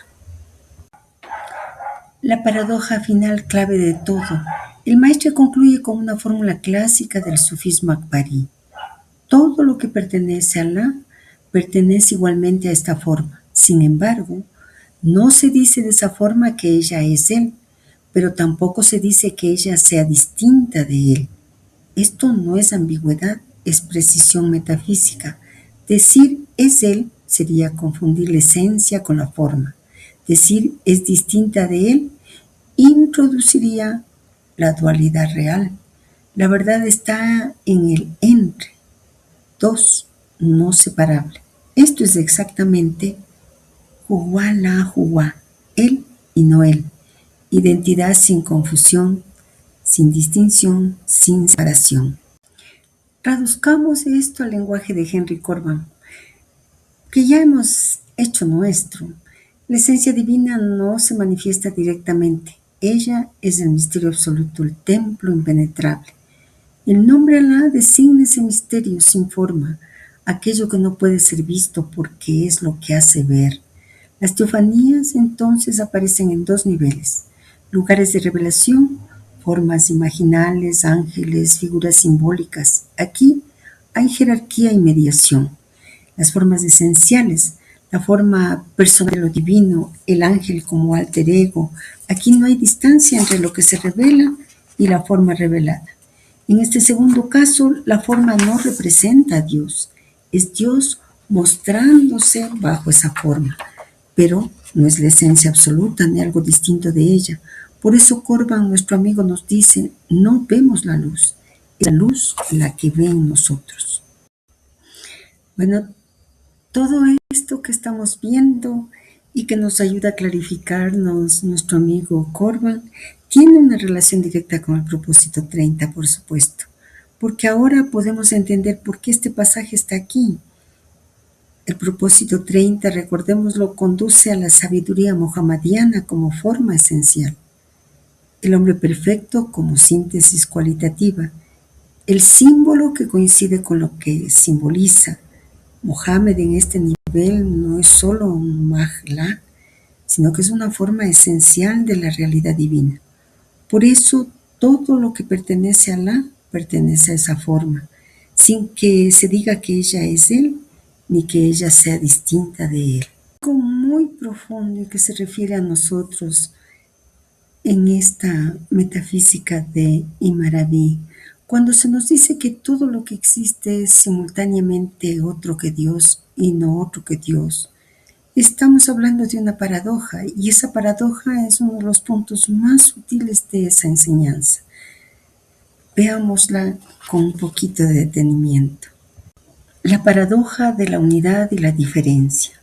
La paradoja final clave de todo. El maestro concluye con una fórmula clásica del sufismo akbarí. Todo lo que pertenece a Alá pertenece igualmente a esta forma. Sin embargo, no se dice de esa forma que ella es Él, pero tampoco se dice que ella sea distinta de Él. Esto no es ambigüedad, es precisión metafísica. Decir es Él sería confundir la esencia con la forma. Decir es distinta de Él introduciría la dualidad real. La verdad está en el entre, dos, no separable. Esto es exactamente Juwá la Juwá, Él y no Él. Identidad sin confusión, sin distinción, sin separación. Traduzcamos esto al lenguaje de Henry Corbin, que ya hemos hecho nuestro. La esencia divina no se manifiesta directamente. Ella es el misterio absoluto, el templo impenetrable. El nombre Alá designa ese misterio sin forma, aquello que no puede ser visto porque es lo que hace ver. Las teofanías entonces aparecen en dos niveles: lugares de revelación, formas imaginales, ángeles, figuras simbólicas. Aquí hay jerarquía y mediación. Las formas esenciales, la forma personal de lo divino, el ángel como alter ego. Aquí no hay distancia entre lo que se revela y la forma revelada. En este segundo caso, la forma no representa a Dios, es Dios mostrándose bajo esa forma, pero no es la esencia absoluta ni algo distinto de ella. Por eso Corban, nuestro amigo, nos dice, no vemos la luz, es la luz la que ve en nosotros. Bueno, todo esto que estamos viendo y que nos ayuda a clarificarnos nuestro amigo Corban tiene una relación directa con el propósito 30, por supuesto, porque ahora podemos entender por qué este pasaje está aquí. El propósito 30, recordémoslo, conduce a la sabiduría mohammadiana como forma esencial, el hombre perfecto como síntesis cualitativa, el símbolo que coincide con lo que simboliza. Mohammed en este nivel no es solo un Maglá, sino que es una forma esencial de la realidad divina. Por eso todo lo que pertenece a Alá pertenece a esa forma, sin que se diga que ella es Él, ni que ella sea distinta de Él. Algo muy profundo y que se refiere a nosotros en esta metafísica de Imaraví, cuando se nos dice que todo lo que existe es simultáneamente otro que Dios y no otro que Dios. Estamos hablando de una paradoja y esa paradoja es uno de los puntos más sutiles de esa enseñanza. Veámosla con un poquito de detenimiento. La paradoja de la unidad y la diferencia.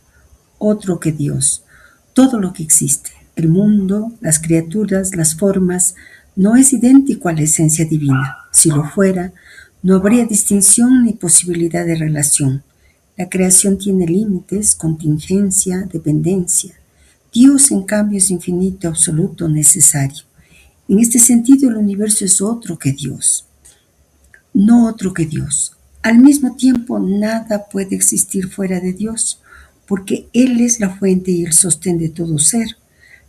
Otro que Dios. Todo lo que existe, el mundo, las criaturas, las formas, no es idéntico a la esencia divina. Si lo fuera, no habría distinción ni posibilidad de relación. La creación tiene límites, contingencia, dependencia. Dios, en cambio, es infinito, absoluto, necesario. En este sentido, el universo es otro que Dios, no otro que Dios. Al mismo tiempo, nada puede existir fuera de Dios, porque Él es la fuente y el sostén de todo ser.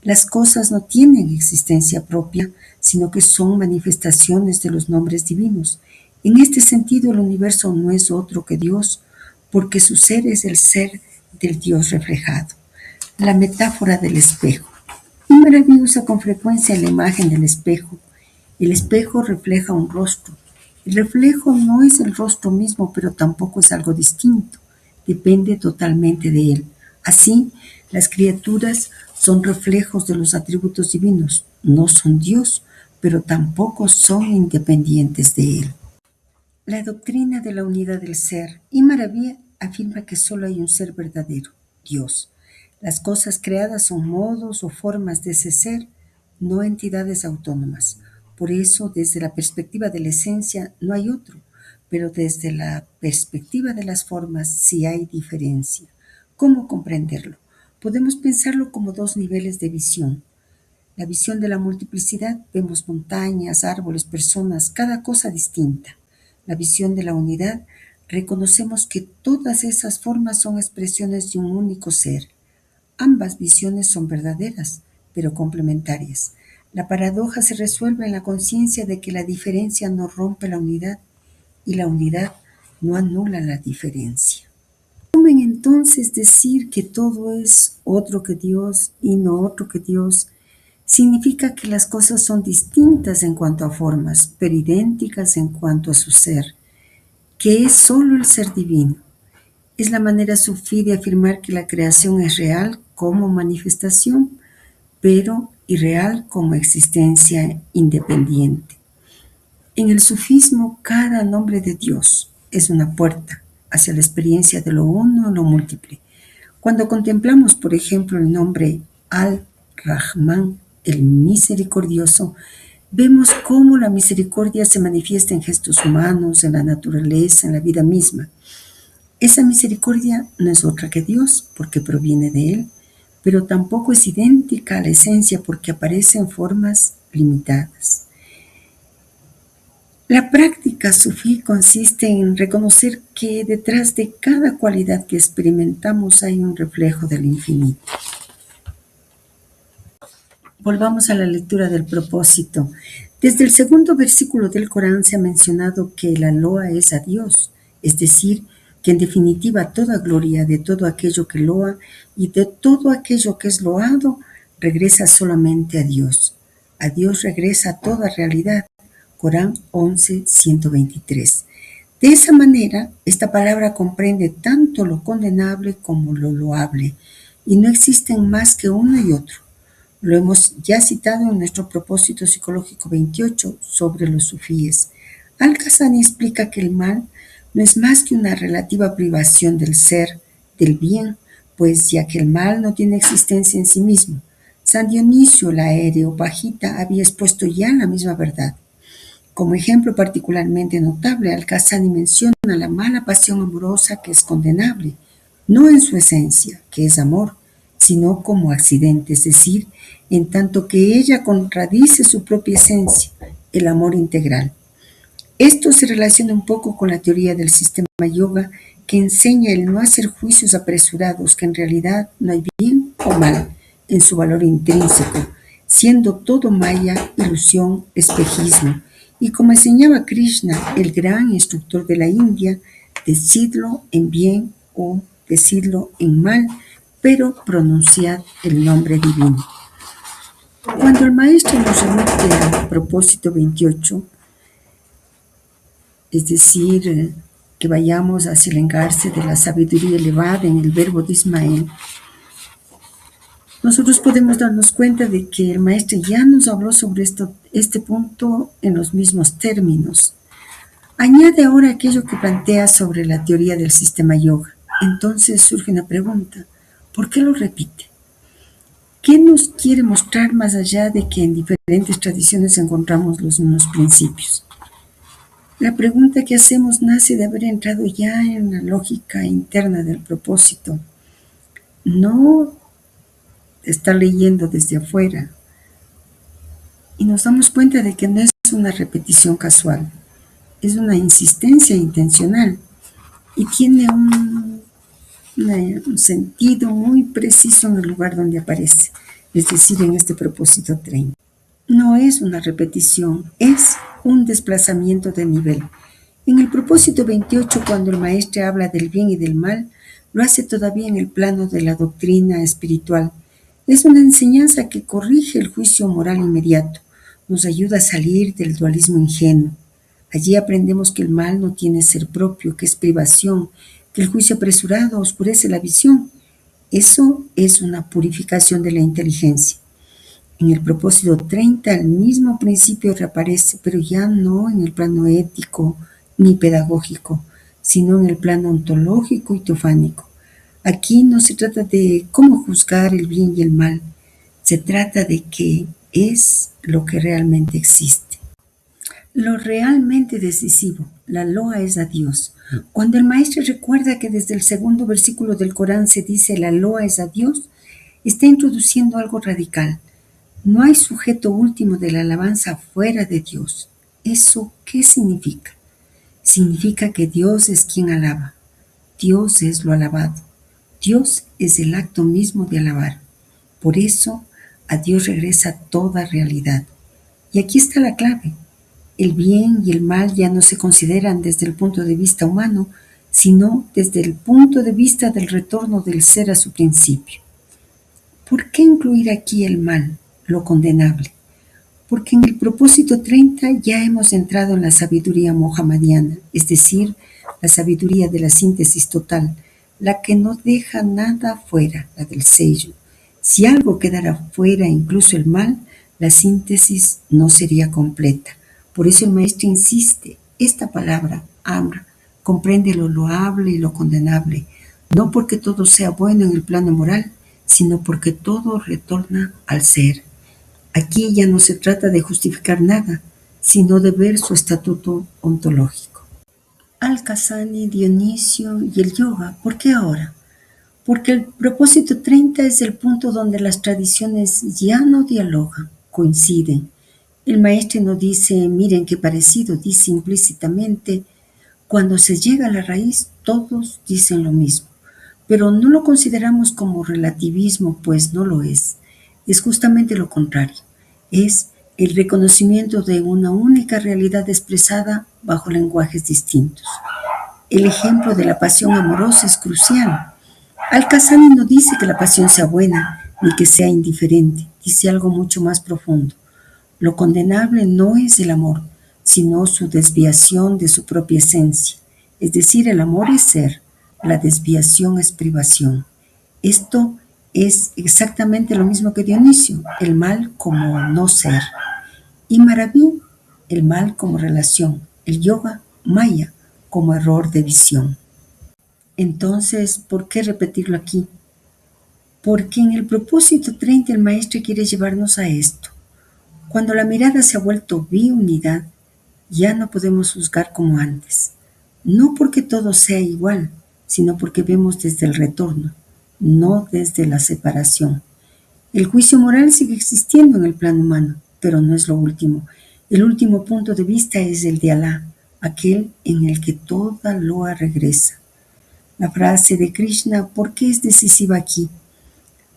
Las cosas no tienen existencia propia, sino que son manifestaciones de los nombres divinos. En este sentido, el universo no es otro que Dios, porque su ser es el ser del Dios reflejado. La metáfora del espejo. Imaraví usa con frecuencia la imagen del espejo. El espejo refleja un rostro. El reflejo no es el rostro mismo, pero tampoco es algo distinto. Depende totalmente de él. Así, las criaturas son reflejos de los atributos divinos. No son Dios, pero tampoco son independientes de él. La doctrina de la unidad del ser. Imaraví afirma que solo hay un ser verdadero, Dios. Las cosas creadas son modos o formas de ese ser, no entidades autónomas. Por eso, desde la perspectiva de la esencia, no hay otro, pero desde la perspectiva de las formas sí hay diferencia. ¿Cómo comprenderlo? Podemos pensarlo como dos niveles de visión. La visión de la multiplicidad, vemos montañas, árboles, personas, cada cosa distinta. La visión de la unidad, reconocemos que todas esas formas son expresiones de un único ser. Ambas visiones son verdaderas, pero complementarias. La paradoja se resuelve en la conciencia de que la diferencia no rompe la unidad y la unidad no anula la diferencia. ¿Cómo entonces decir que todo es otro que Dios y no otro que Dios? Significa que las cosas son distintas en cuanto a formas, pero idénticas en cuanto a su ser, que es solo el ser divino. Es la manera sufí de afirmar que la creación es real como manifestación, pero irreal como existencia independiente. En el sufismo, cada nombre de Dios es una puerta hacia la experiencia de lo uno o lo múltiple. Cuando contemplamos, por ejemplo, el nombre Al-Rahman, el misericordioso, vemos cómo la misericordia se manifiesta en gestos humanos, en la naturaleza, en la vida misma. Esa misericordia no es otra que Dios, porque proviene de Él, pero tampoco es idéntica a la esencia porque aparece en formas limitadas. La práctica sufí consiste en reconocer que detrás de cada cualidad que experimentamos hay un reflejo del infinito. Volvamos a la lectura del propósito. Desde el segundo versículo del Corán se ha mencionado que la loa es a Dios, es decir, que en definitiva toda gloria de todo aquello que loa y de todo aquello que es loado regresa solamente a Dios. A Dios regresa toda realidad. Corán 11:123. De esa manera, esta palabra comprende tanto lo condenable como lo loable, y no existen más que uno y otro. Lo hemos ya citado en nuestro propósito psicológico 28 sobre los sufíes. Al-Ghazali explica que el mal no es más que una relativa privación del ser, del bien, pues ya que el mal no tiene existencia en sí mismo. San Dionisio el Areopagita había expuesto ya la misma verdad. Como ejemplo particularmente notable, Al-Ghazali menciona la mala pasión amorosa que es condenable, no en su esencia, que es amor, sino como accidente, es decir, en tanto que ella contradice su propia esencia, el amor integral. Esto se relaciona un poco con la teoría del sistema yoga que enseña el no hacer juicios apresurados, que en realidad no hay bien o mal en su valor intrínseco, siendo todo maya, ilusión, espejismo. Y como enseñaba Krishna, el gran instructor de la India, decidlo en bien o decidlo en mal, pero pronunciad el nombre divino. Cuando el maestro nos remite al propósito 28, es decir, que vayamos hacia el engarce de la sabiduría elevada en el verbo de Ismael, nosotros podemos darnos cuenta de que el maestro ya nos habló sobre este punto en los mismos términos. Añade ahora aquello que plantea sobre la teoría del sistema yoga. Entonces surge una pregunta: ¿por qué lo repite? ¿Qué nos quiere mostrar más allá de que en diferentes tradiciones encontramos los mismos principios? La pregunta que hacemos nace de haber entrado ya en la lógica interna del propósito. No está leyendo desde afuera. Y nos damos cuenta de que no es una repetición casual, es una insistencia intencional y tiene un sentido muy preciso en el lugar donde aparece, es decir, en este propósito 30. No es una repetición, es un desplazamiento de nivel. En el propósito 28, cuando el maestro habla del bien y del mal, lo hace todavía en el plano de la doctrina espiritual. Es una enseñanza que corrige el juicio moral inmediato, nos ayuda a salir del dualismo ingenuo. Allí aprendemos que el mal no tiene ser propio, que es privación, que el juicio apresurado oscurece la visión. Eso es una purificación de la inteligencia. En el propósito 30, el mismo principio reaparece, pero ya no en el plano ético ni pedagógico, sino en el plano ontológico y teofánico. Aquí no se trata de cómo juzgar el bien y el mal, se trata de qué es lo que realmente existe. Lo realmente decisivo, la loa es a Dios. Cuando el maestro recuerda que desde el segundo versículo del Corán se dice la loa es a Dios, está introduciendo algo radical. No hay sujeto último de la alabanza fuera de Dios. ¿Eso qué significa? Significa que Dios es quien alaba. Dios es lo alabado. Dios es el acto mismo de alabar. Por eso, a Dios regresa toda realidad. Y aquí está la clave. El bien y el mal ya no se consideran desde el punto de vista humano, sino desde el punto de vista del retorno del ser a su principio. ¿Por qué incluir aquí el mal, lo condenable? Porque en el propósito 30 ya hemos entrado en la sabiduría mohammediana, es decir, la sabiduría de la síntesis total, la que no deja nada fuera, la del sello. Si algo quedara fuera, incluso el mal, la síntesis no sería completa. Por eso el maestro insiste, esta palabra, amr, comprende lo loable y lo condenable, no porque todo sea bueno en el plano moral, sino porque todo retorna al ser. Aquí ya no se trata de justificar nada, sino de ver su estatuto ontológico. Al-Kazani, Dionisio y el yoga, ¿por qué ahora? Porque el propósito 30 es el punto donde las tradiciones ya no dialogan, coinciden. El maestro no dice, miren qué parecido, dice implícitamente, cuando se llega a la raíz, todos dicen lo mismo. Pero no lo consideramos como relativismo, pues no lo es. Es justamente lo contrario. Es el reconocimiento de una única realidad expresada bajo lenguajes distintos. El ejemplo de la pasión amorosa es crucial. Al-Kazani no dice que la pasión sea buena, ni que sea indiferente, dice algo mucho más profundo. Lo condenable no es el amor, sino su desviación de su propia esencia. Es decir, el amor es ser, la desviación es privación. Esto es exactamente lo mismo que Dionisio, el mal como no ser. Y Maraví, el mal como relación. El yoga, maya, como error de visión. Entonces, ¿por qué repetirlo aquí? Porque en el propósito 30 el maestro quiere llevarnos a esto. Cuando la mirada se ha vuelto biunidad, ya no podemos juzgar como antes. No porque todo sea igual, sino porque vemos desde el retorno, no desde la separación. El juicio moral sigue existiendo en el plano humano, pero no es lo último. El último punto de vista es el de Alá, aquel en el que toda loa regresa. La frase de Krishna, ¿por qué es decisiva aquí?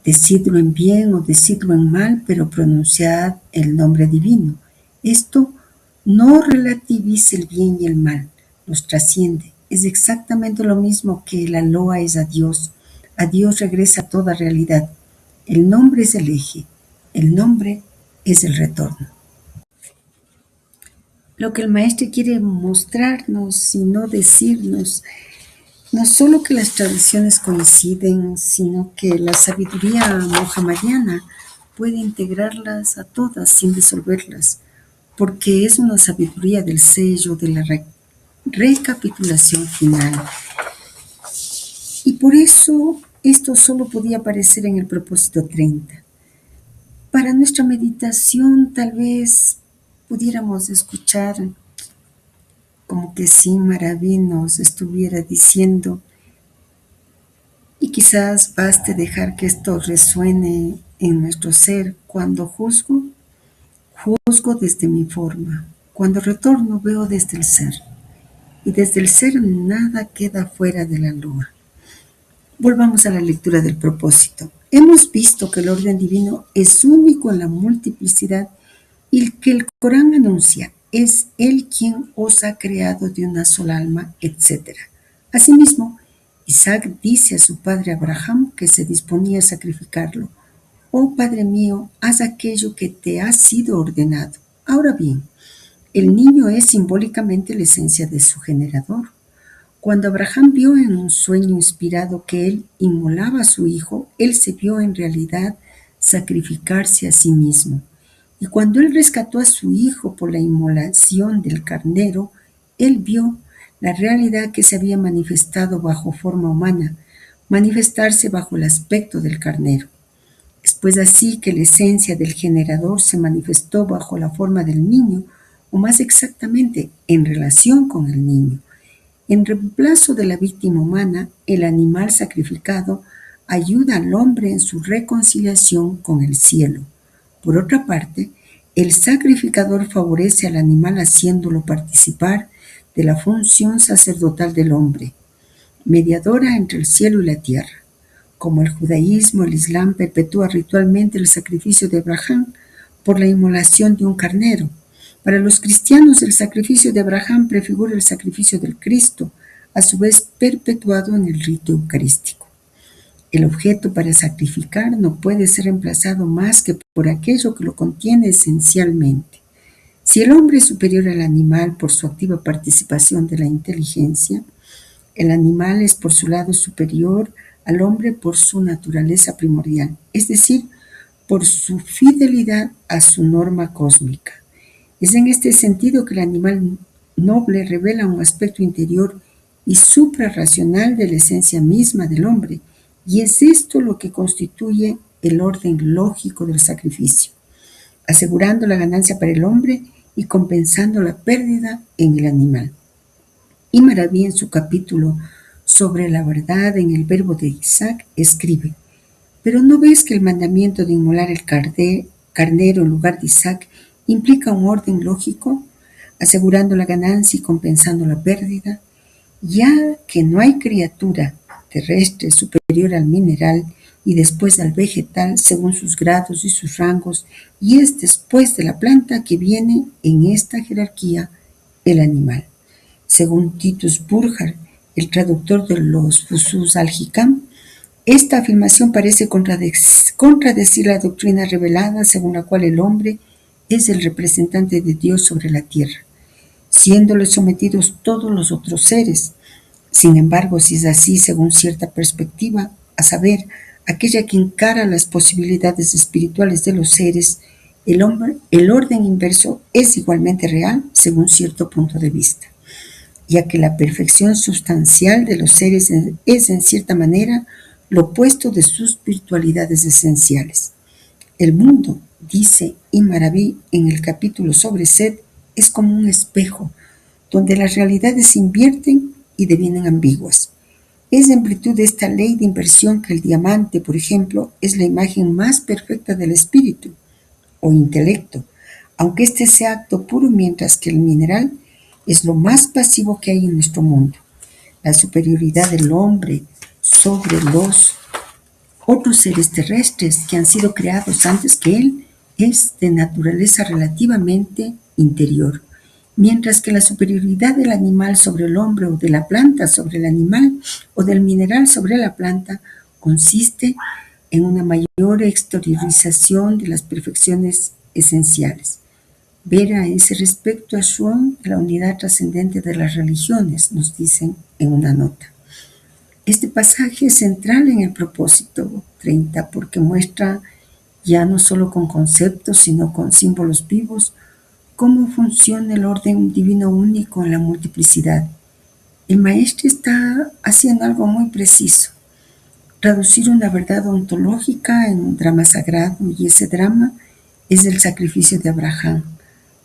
Decidlo en bien o decidlo en mal, pero pronunciad el nombre divino. Esto no relativiza el bien y el mal, los trasciende. Es exactamente lo mismo que la loa es a Dios. A Dios regresa toda realidad. El nombre es el eje, el nombre es el retorno. Lo que el maestro quiere mostrarnos y no decirnos No solo que las tradiciones coinciden, sino que la sabiduría mohammediana puede integrarlas a todas sin disolverlas, porque es una sabiduría del sello de la recapitulación final. Y por eso esto solo podía aparecer en el propósito 30. Para nuestra meditación tal vez pudiéramos escuchar como que si Maraví nos estuviera diciendo, y quizás baste dejar que esto resuene en nuestro ser: cuando juzgo, juzgo desde mi forma; cuando retorno, veo desde el ser, y desde el ser nada queda fuera de la luz. Volvamos a la lectura del propósito. Hemos visto que el orden divino es único en la multiplicidad y que el Corán anuncia: es Él quien os ha creado de una sola alma, etc. Asimismo, Isaac dice a su padre Abraham, que se disponía a sacrificarlo: oh Padre mío, haz aquello que te ha sido ordenado. Ahora bien, el niño es simbólicamente la esencia de su generador. Cuando Abraham vio en un sueño inspirado que él inmolaba a su hijo, él se vio en realidad sacrificarse a sí mismo. Y cuando él rescató a su hijo por la inmolación del carnero, él vio la realidad que se había manifestado bajo forma humana, manifestarse bajo el aspecto del carnero. Es pues así que la esencia del generador se manifestó bajo la forma del niño, o más exactamente, en relación con el niño. En reemplazo de la víctima humana, el animal sacrificado ayuda al hombre en su reconciliación con el cielo. Por otra parte, el sacrificador favorece al animal haciéndolo participar de la función sacerdotal del hombre, mediadora entre el cielo y la tierra. Como el judaísmo, el islam perpetúa ritualmente el sacrificio de Abraham por la inmolación de un carnero. Para los cristianos, el sacrificio de Abraham prefigura el sacrificio del Cristo, a su vez perpetuado en el rito eucarístico. El objeto para sacrificar no puede ser reemplazado más que por aquello que lo contiene esencialmente. Si el hombre es superior al animal por su activa participación de la inteligencia, el animal es por su lado superior al hombre por su naturaleza primordial, es decir, por su fidelidad a su norma cósmica. Es en este sentido que el animal noble revela un aspecto interior y suprarracional de la esencia misma del hombre, y es esto lo que constituye el orden lógico del sacrificio, asegurando la ganancia para el hombre y compensando la pérdida en el animal. Y Maraví, en su capítulo sobre la verdad en el verbo de Isaac, escribe: ¿pero no ves que el mandamiento de inmolar el carnero en lugar de Isaac implica un orden lógico, asegurando la ganancia y compensando la pérdida? Ya que no hay criatura terrestre superior al mineral y después al vegetal según sus grados y sus rangos, y es después de la planta que viene en esta jerarquía el animal. Según Titus Burckhardt, el traductor de los Fusus al-Hikam, esta afirmación parece contradecir la doctrina revelada según la cual el hombre es el representante de Dios sobre la tierra, siéndole sometidos todos los otros seres. Sin embargo, si es así según cierta perspectiva, a saber, aquella que encara las posibilidades espirituales de los seres, el orden inverso es igualmente real según cierto punto de vista, ya que la perfección sustancial de los seres es en cierta manera lo opuesto de sus virtualidades esenciales. El mundo, dice Imaraví en el capítulo sobre Set, es como un espejo, donde las realidades se invierten y devienen ambiguas. Es en virtud de esta ley de inversión que el diamante, por ejemplo, es la imagen más perfecta del espíritu o intelecto, aunque este sea acto puro, mientras que el mineral es lo más pasivo que hay en nuestro mundo. La superioridad del hombre sobre los otros seres terrestres que han sido creados antes que él es de naturaleza relativamente interior, mientras que la superioridad del animal sobre el hombre, o de la planta sobre el animal, o del mineral sobre la planta, consiste en una mayor exteriorización de las perfecciones esenciales. Ver a ese respecto a Schwann, la unidad trascendente de las religiones, nos dicen en una nota. Este pasaje es central en el propósito 30 porque muestra ya no solo con conceptos, sino con símbolos vivos, cómo funciona el orden divino único en la multiplicidad. El maestro está haciendo algo muy preciso, traducir una verdad ontológica en un drama sagrado, y ese drama es el sacrificio de Abraham.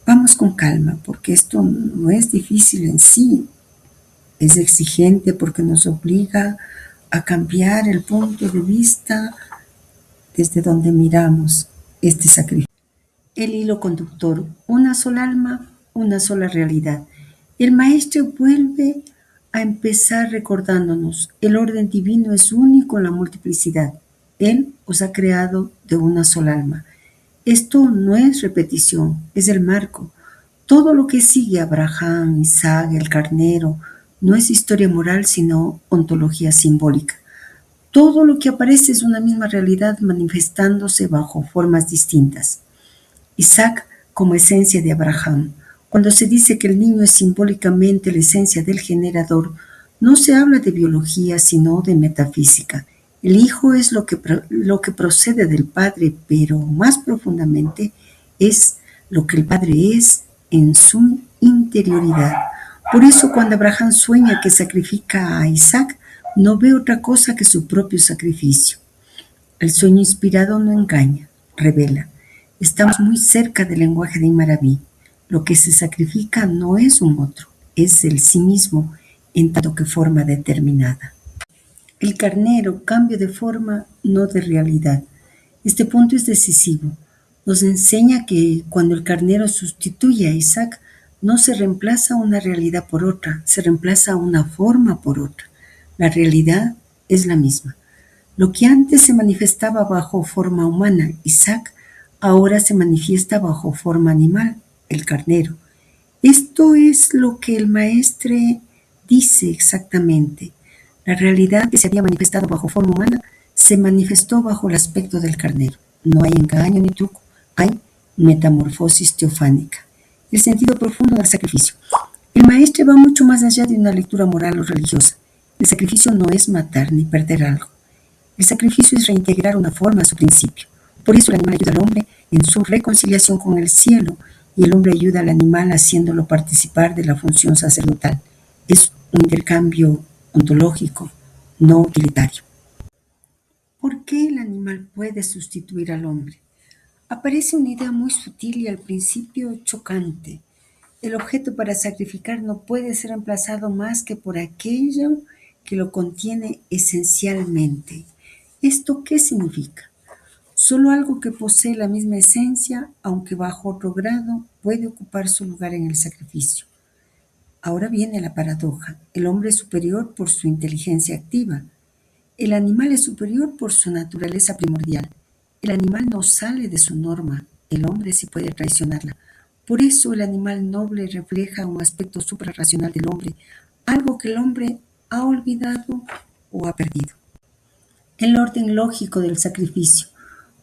Vamos con calma, porque esto no es difícil en sí, es exigente porque nos obliga a cambiar el punto de vista desde donde miramos este sacrificio. El hilo conductor, una sola alma, una sola realidad. El maestro vuelve a empezar recordándonos, el orden divino es único en la multiplicidad. Él os ha creado de una sola alma. Esto no es repetición, es el marco. Todo lo que sigue Abraham, Isaac, el carnero, no es historia moral, sino ontología simbólica. Todo lo que aparece es una misma realidad manifestándose bajo formas distintas. Isaac como esencia de Abraham. Cuando se dice que el niño es simbólicamente la esencia del generador, no se habla de biología, sino de metafísica. El hijo es lo que procede del padre, pero más profundamente es lo que el padre es en su interioridad. Por eso cuando Abraham sueña que sacrifica a Isaac, no ve otra cosa que su propio sacrificio. El sueño inspirado no engaña, revela. Estamos muy cerca del lenguaje de Imaraví. Lo que se sacrifica no es un otro, es el sí mismo en tanto que forma determinada. El carnero, cambio de forma, no de realidad. Este punto es decisivo. Nos enseña que cuando el carnero sustituye a Isaac, no se reemplaza una realidad por otra, se reemplaza una forma por otra. La realidad es la misma. Lo que antes se manifestaba bajo forma humana, Isaac, ahora se manifiesta bajo forma animal, el carnero. Esto es lo que el maestre dice exactamente. La realidad que se había manifestado bajo forma humana se manifestó bajo el aspecto del carnero. No hay engaño ni truco, hay metamorfosis teofánica. El sentido profundo del sacrificio. El maestre va mucho más allá de una lectura moral o religiosa. El sacrificio no es matar ni perder algo. El sacrificio es reintegrar una forma a su principio. Por eso el animal ayuda al hombre en su reconciliación con el cielo y el hombre ayuda al animal haciéndolo participar de la función sacerdotal. Es un intercambio ontológico, no utilitario. ¿Por qué el animal puede sustituir al hombre? Aparece una idea muy sutil y al principio chocante. El objeto para sacrificar no puede ser reemplazado más que por aquello que lo contiene esencialmente. ¿Esto qué significa? Solo algo que posee la misma esencia, aunque bajo otro grado, puede ocupar su lugar en el sacrificio. Ahora viene la paradoja. El hombre es superior por su inteligencia activa. El animal es superior por su naturaleza primordial. El animal no sale de su norma. El hombre sí puede traicionarla. Por eso el animal noble refleja un aspecto suprarracional del hombre, algo que el hombre ha olvidado o ha perdido. El orden lógico del sacrificio.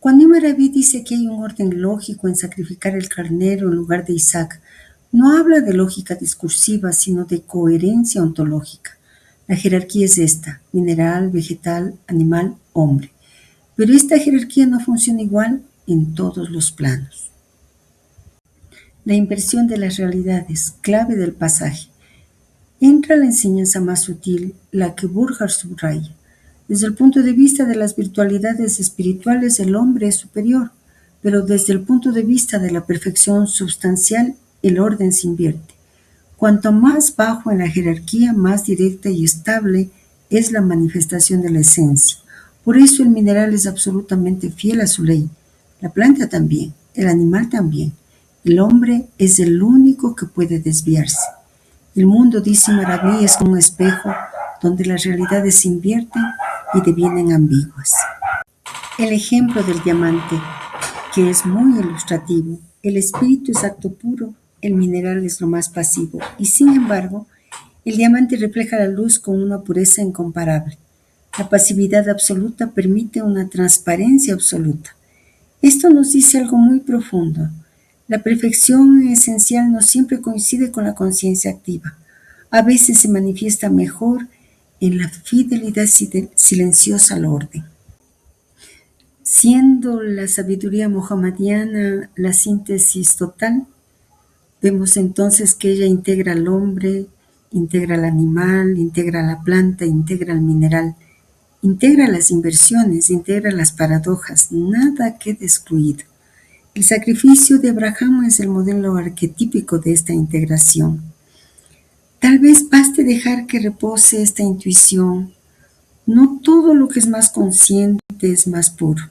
Cuando Imaraví dice que hay un orden lógico en sacrificar el carnero en lugar de Isaac, no habla de lógica discursiva, sino de coherencia ontológica. La jerarquía es esta: mineral, vegetal, animal, hombre. Pero esta jerarquía no funciona igual en todos los planos. La inversión de las realidades, clave del pasaje. Entra la enseñanza más sutil, la que Burkhardt subraya. Desde el punto de vista de las virtualidades espirituales, el hombre es superior, pero desde el punto de vista de la perfección substancial, el orden se invierte. Cuanto más bajo en la jerarquía, más directa y estable es la manifestación de la esencia. Por eso el mineral es absolutamente fiel a su ley, la planta también, el animal también. El hombre es el único que puede desviarse. El mundo, dice Imaraví, es como un espejo donde las realidades se invierten y devienen ambiguas. El ejemplo del diamante, que es muy ilustrativo. El espíritu es acto puro, el mineral es lo más pasivo, y sin embargo, el diamante refleja la luz con una pureza incomparable. La pasividad absoluta permite una transparencia absoluta. Esto nos dice algo muy profundo. La perfección esencial no siempre coincide con la conciencia activa. A veces se manifiesta mejor en la fidelidad silenciosa al orden. Siendo la sabiduría mohammediana la síntesis total, vemos entonces que ella integra al hombre, integra al animal, integra a la planta, integra al mineral, integra las inversiones, integra las paradojas, nada queda excluido. El sacrificio de Abraham es el modelo arquetípico de esta integración. Tal vez baste dejar que repose esta intuición. No todo lo que es más consciente es más puro.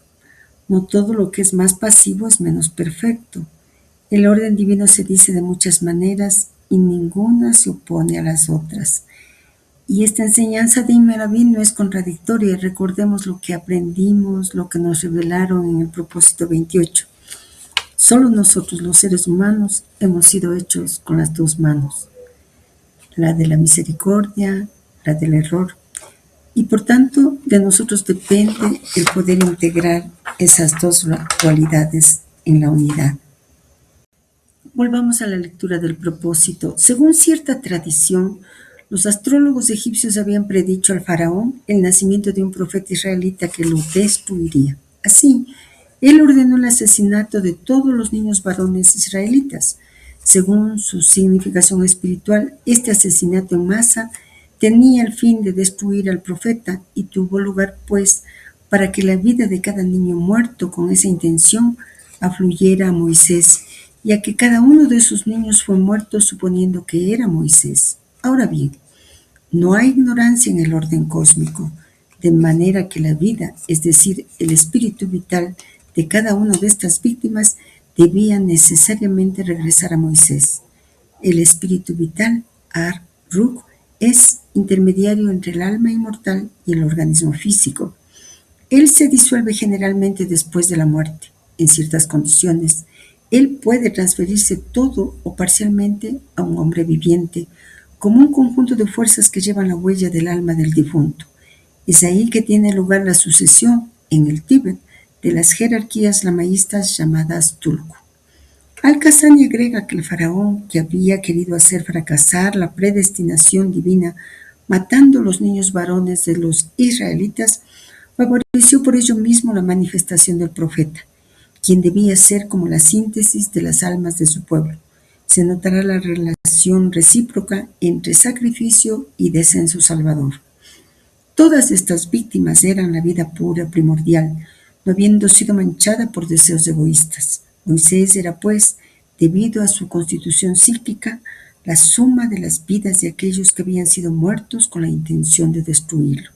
No todo lo que es más pasivo es menos perfecto. El orden divino se dice de muchas maneras y ninguna se opone a las otras. Y esta enseñanza de Imaraví no es contradictoria. Recordemos lo que aprendimos, lo que nos revelaron en el propósito 28. Solo nosotros, los seres humanos, hemos sido hechos con las dos manos, la de la misericordia, la del error. Y por tanto, de nosotros depende el poder integrar esas dos cualidades en la unidad. Volvamos a la lectura del propósito. Según cierta tradición, los astrólogos egipcios habían predicho al faraón el nacimiento de un profeta israelita que lo destruiría. Así, él ordenó el asesinato de todos los niños varones israelitas. Según su significación espiritual, este asesinato en masa tenía el fin de destruir al profeta y tuvo lugar, pues, para que la vida de cada niño muerto con esa intención afluyera a Moisés, ya que cada uno de esos niños fue muerto suponiendo que era Moisés. Ahora bien, no hay ignorancia en el orden cósmico, de manera que la vida, es decir, el espíritu vital de cada una de estas víctimas, debía necesariamente regresar a Moisés. El espíritu vital, Ar-Ruh, es intermediario entre el alma inmortal y el organismo físico. Él se disuelve generalmente después de la muerte. En ciertas condiciones, él puede transferirse todo o parcialmente a un hombre viviente, como un conjunto de fuerzas que llevan la huella del alma del difunto. Es ahí que tiene lugar la sucesión, en el Tíbet, de las jerarquías lamaístas llamadas Tulku. Al-Khassani agrega que el faraón, que había querido hacer fracasar la predestinación divina, matando los niños varones de los israelitas, favoreció por ello mismo la manifestación del profeta, quien debía ser como la síntesis de las almas de su pueblo. Se notará la relación recíproca entre sacrificio y descenso salvador. Todas estas víctimas eran la vida pura, primordial, no habiendo sido manchada por deseos egoístas. Moisés era, pues, debido a su constitución psíquica, la suma de las vidas de aquellos que habían sido muertos con la intención de destruirlo.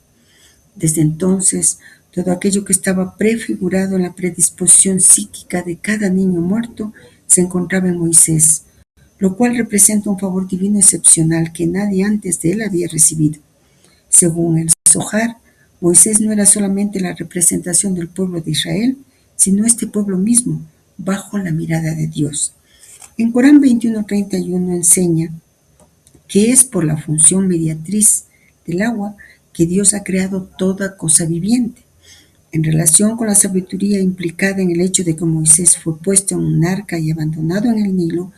Desde entonces, todo aquello que estaba prefigurado en la predisposición psíquica de cada niño muerto se encontraba en Moisés, lo cual representa un favor divino excepcional que nadie antes de él había recibido. Según el Zohar, Moisés no era solamente la representación del pueblo de Israel, sino este pueblo mismo, bajo la mirada de Dios. En Corán 21:31 enseña que es por la función mediatriz del agua que Dios ha creado toda cosa viviente. En relación con la sabiduría implicada en el hecho de que Moisés fue puesto en un arca y abandonado en el Nilo,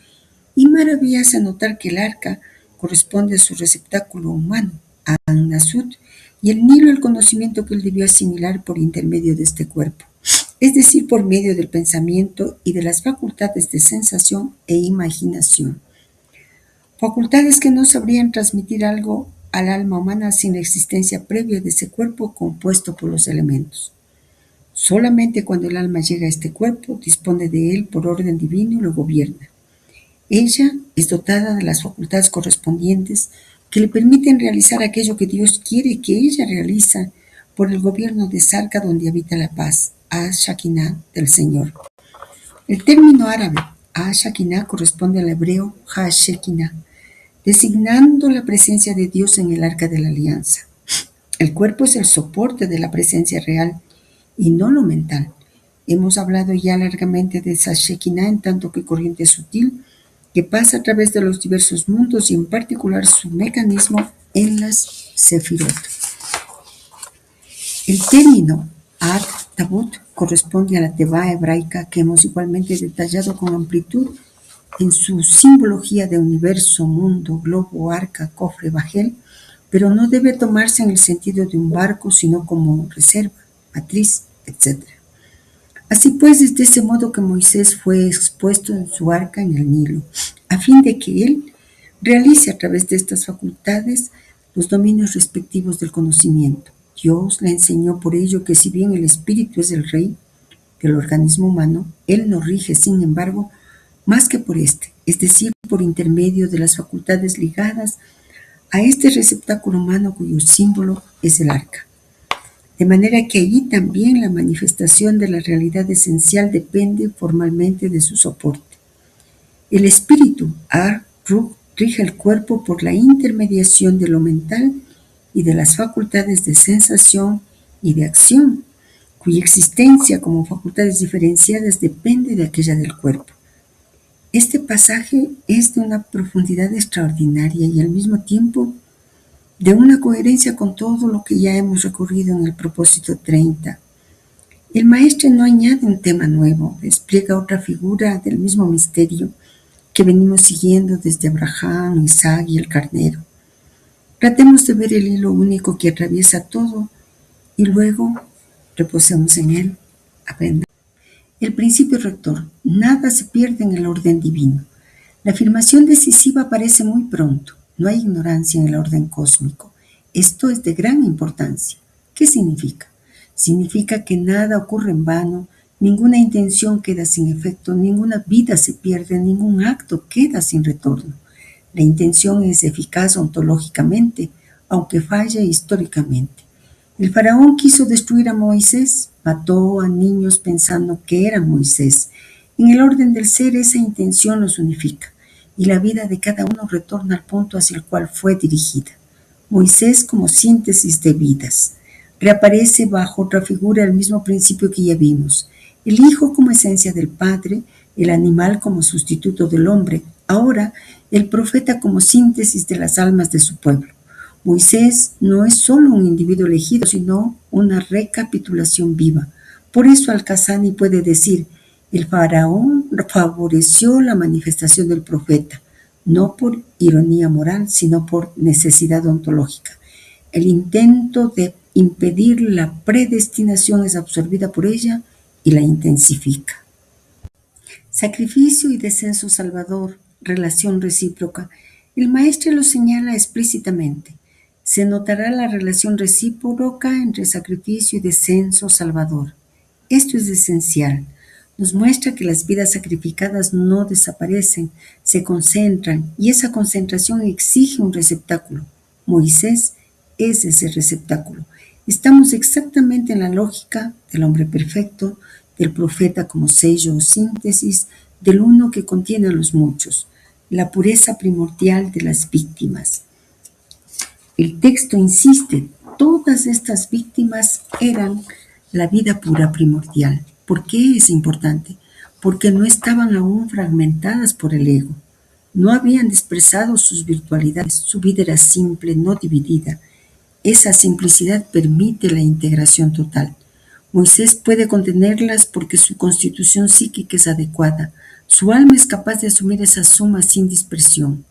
Imaraví hace notar que el arca corresponde a su receptáculo humano, a An-Nasut, y el Nilo al conocimiento que él debió asimilar por intermedio de este cuerpo, es decir, por medio del pensamiento y de las facultades de sensación e imaginación. Facultades que no sabrían transmitir algo al alma humana sin la existencia previa de ese cuerpo compuesto por los elementos. Solamente cuando el alma llega a este cuerpo, dispone de él por orden divino y lo gobierna. Ella es dotada de las facultades correspondientes que le permiten realizar aquello que Dios quiere que ella realiza por el gobierno de Sarka donde habita la paz, Ash-Shakinah del Señor. El término árabe Ash-Shakinah corresponde al hebreo Ha-Shekinah, designando la presencia de Dios en el arca de la alianza. El cuerpo es el soporte de la presencia real y no lo mental. Hemos hablado ya largamente de esa Shekinah en tanto que corriente sutil que pasa a través de los diversos mundos y en particular su mecanismo en las Sefirot. El término At-Tabut corresponde a la Tebá hebraica que hemos igualmente detallado con amplitud en su simbología de universo, mundo, globo, arca, cofre, bajel, pero no debe tomarse en el sentido de un barco, sino como reserva, matriz, etc. Así pues, es de ese modo que Moisés fue expuesto en su arca en el Nilo, a fin de que él realice a través de estas facultades los dominios respectivos del conocimiento. Dios le enseñó por ello que si bien el espíritu es el rey del organismo humano, él no rige, sin embargo, más que por este, es decir, por intermedio de las facultades ligadas a este receptáculo humano cuyo símbolo es el arca. De manera que allí también la manifestación de la realidad esencial depende formalmente de su soporte. El espíritu, Ar-Ruh, rige el cuerpo por la intermediación de lo mental y de las facultades de sensación y de acción, cuya existencia como facultades diferenciadas depende de aquella del cuerpo. Este pasaje es de una profundidad extraordinaria y al mismo tiempo de una coherencia con todo lo que ya hemos recorrido en el propósito 30. El maestro no añade un tema nuevo, despliega otra figura del mismo misterio que venimos siguiendo desde Abraham, Isaac y el carnero. Tratemos de ver el hilo único que atraviesa todo y luego reposemos en él. Aprenda. El principio rector: nada se pierde en el orden divino. La afirmación decisiva aparece muy pronto. No hay ignorancia en el orden cósmico. Esto es de gran importancia. ¿Qué significa? Significa que nada ocurre en vano, ninguna intención queda sin efecto, ninguna vida se pierde, ningún acto queda sin retorno. La intención es eficaz ontológicamente, aunque falle históricamente. El faraón quiso destruir a Moisés, mató a niños pensando que era Moisés. En el orden del ser, esa intención los unifica, y la vida de cada uno retorna al punto hacia el cual fue dirigida. Moisés como síntesis de vidas. Reaparece bajo otra figura el mismo principio que ya vimos. El Hijo como esencia del Padre, el animal como sustituto del hombre, ahora el profeta como síntesis de las almas de su pueblo. Moisés no es solo un individuo elegido, sino una recapitulación viva. Por eso Al-Kazani puede decir: el faraón favoreció la manifestación del profeta, no por ironía moral, sino por necesidad ontológica. El intento de impedir la predestinación es absorbida por ella y la intensifica. Sacrificio y descenso salvador, relación recíproca. El maestro lo señala explícitamente. Se notará la relación recíproca entre sacrificio y descenso salvador. Esto es esencial. Nos muestra que las vidas sacrificadas no desaparecen, se concentran, y esa concentración exige un receptáculo. Moisés es ese receptáculo. Estamos exactamente en la lógica del hombre perfecto, del profeta como sello o síntesis, del uno que contiene a los muchos, la pureza primordial de las víctimas. El texto insiste: todas estas víctimas eran la vida pura primordial. ¿Por qué es importante? Porque no estaban aún fragmentadas por el ego. No habían dispersado sus virtualidades. Su vida era simple, no dividida. Esa simplicidad permite la integración total. Moisés puede contenerlas porque su constitución psíquica es adecuada. Su alma es capaz de asumir esa suma sin dispersión.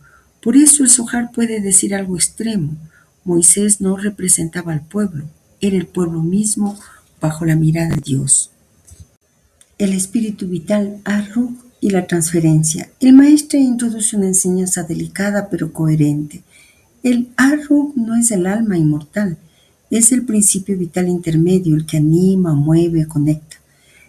Por eso el Zohar puede decir algo extremo. Moisés no representaba al pueblo, era el pueblo mismo bajo la mirada de Dios. El espíritu vital, Ar-Ruh, y la transferencia. El maestro introduce una enseñanza delicada pero coherente. El Ar-Ruh no es el alma inmortal, es el principio vital intermedio, el que anima, mueve, conecta.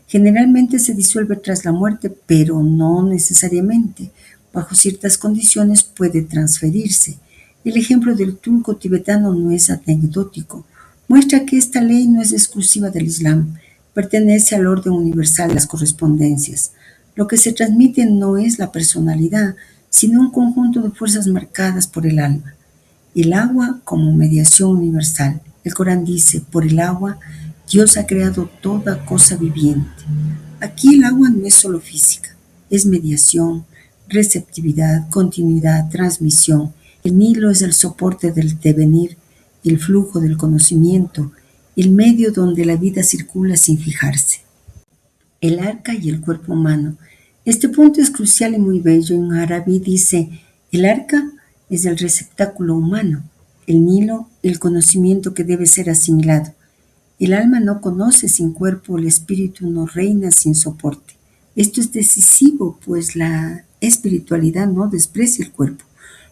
Generalmente se disuelve tras la muerte, pero no necesariamente. Bajo ciertas condiciones puede transferirse. El ejemplo del turco tibetano no es anecdótico. Muestra que esta ley no es exclusiva del Islam, pertenece al orden universal de las correspondencias. Lo que se transmite no es la personalidad, sino un conjunto de fuerzas marcadas por el alma. El agua como mediación universal. El Corán dice: por el agua Dios ha creado toda cosa viviente. Aquí el agua no es solo física, es mediación, receptividad, continuidad, transmisión. El Nilo es el soporte del devenir, el flujo del conocimiento, el medio donde la vida circula sin fijarse. El arca y el cuerpo humano. Este punto es crucial y muy bello. En árabe dice: el arca es el receptáculo humano. El Nilo, el conocimiento que debe ser asimilado. El alma no conoce sin cuerpo, el espíritu no reina sin soporte. Esto es decisivo, pues la espiritualidad no desprecia el cuerpo,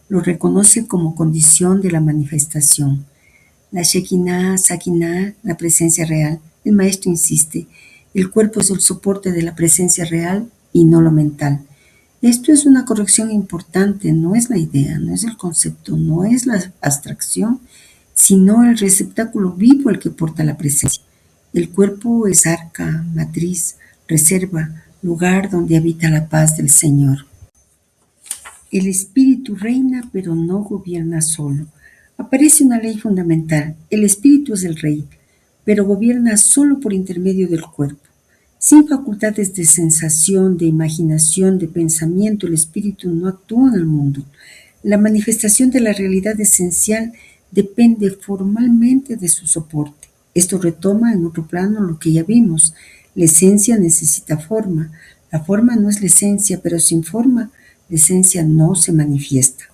lo reconoce como condición de la manifestación. La Shekinah, Sakinah, la presencia real. El maestro insiste, el cuerpo es el soporte de la presencia real y no lo mental. Esto es una corrección importante, no es la idea, no es el concepto, no es la abstracción, sino el receptáculo vivo el que porta la presencia. El cuerpo es arca, matriz, reserva, lugar donde habita la paz del Señor. El espíritu reina pero no gobierna solo. Aparece una ley fundamental, el espíritu es el rey, pero gobierna solo por intermedio del cuerpo. Sin facultades de sensación, de imaginación, de pensamiento, el espíritu no actúa en el mundo. La manifestación de la realidad esencial depende formalmente de su soporte. Esto retoma en otro plano lo que ya vimos. La esencia necesita forma. La forma no es la esencia, pero sin forma, la esencia no se manifiesta.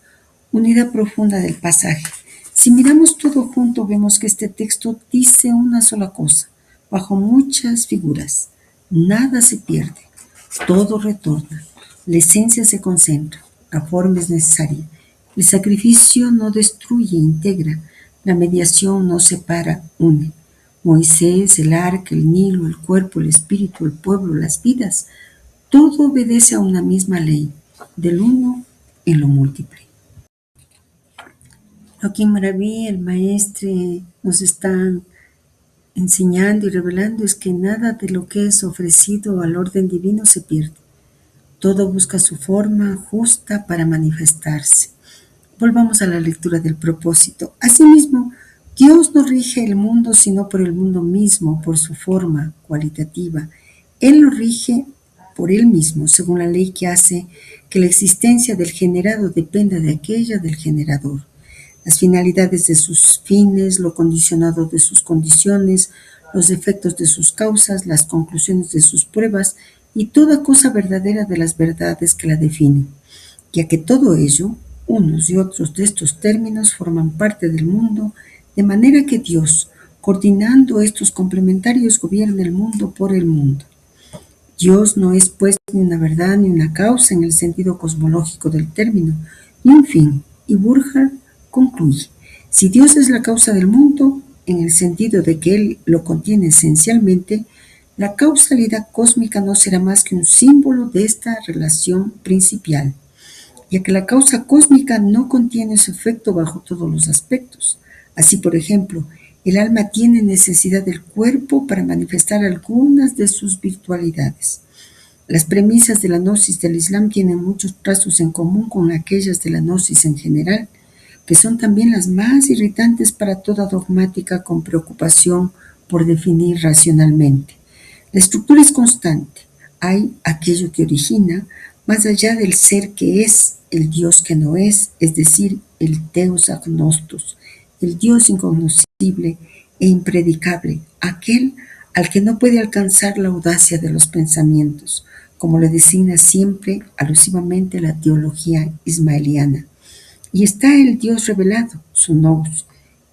Unidad profunda del pasaje. Si miramos todo junto, vemos que este texto dice una sola cosa, bajo muchas figuras. Nada se pierde, todo retorna. La esencia se concentra, la forma es necesaria. El sacrificio no destruye, integra. La mediación no separa, une. Moisés, el arca, el Nilo, el cuerpo, el espíritu, el pueblo, las vidas, todo obedece a una misma ley, del uno en lo múltiple. Lo que en Maravilla el maestro nos está enseñando y revelando es que nada de lo que es ofrecido al orden divino se pierde. Todo busca su forma justa para manifestarse. Volvamos a la lectura del propósito. Asimismo, Dios no rige el mundo sino por el mundo mismo, por su forma cualitativa. Él lo rige por él mismo, según la ley que hace que la existencia del generado dependa de aquella del generador. Las finalidades de sus fines, lo condicionado de sus condiciones, los efectos de sus causas, las conclusiones de sus pruebas y toda cosa verdadera de las verdades que la definen, ya que todo ello, unos y otros de estos términos forman parte del mundo, de manera que Dios, coordinando estos complementarios, gobierna el mundo por el mundo. Dios no es pues ni una verdad ni una causa en el sentido cosmológico del término, ni un fin, y Burkhardt concluye, si Dios es la causa del mundo, en el sentido de que Él lo contiene esencialmente, la causalidad cósmica no será más que un símbolo de esta relación principal, ya que la causa cósmica no contiene su efecto bajo todos los aspectos. Así, por ejemplo, el alma tiene necesidad del cuerpo para manifestar algunas de sus virtualidades. Las premisas de la gnosis del Islam tienen muchos trazos en común con aquellas de la gnosis en general, que son también las más irritantes para toda dogmática con preocupación por definir racionalmente. La estructura es constante. Hay aquello que origina, más allá del ser que es, el Dios que no es decir, el Deus agnostos, el Dios incognoscible e impredicable, aquel al que no puede alcanzar la audacia de los pensamientos, como lo designa siempre alusivamente la teología ismaeliana. Y está el Dios revelado, su nous.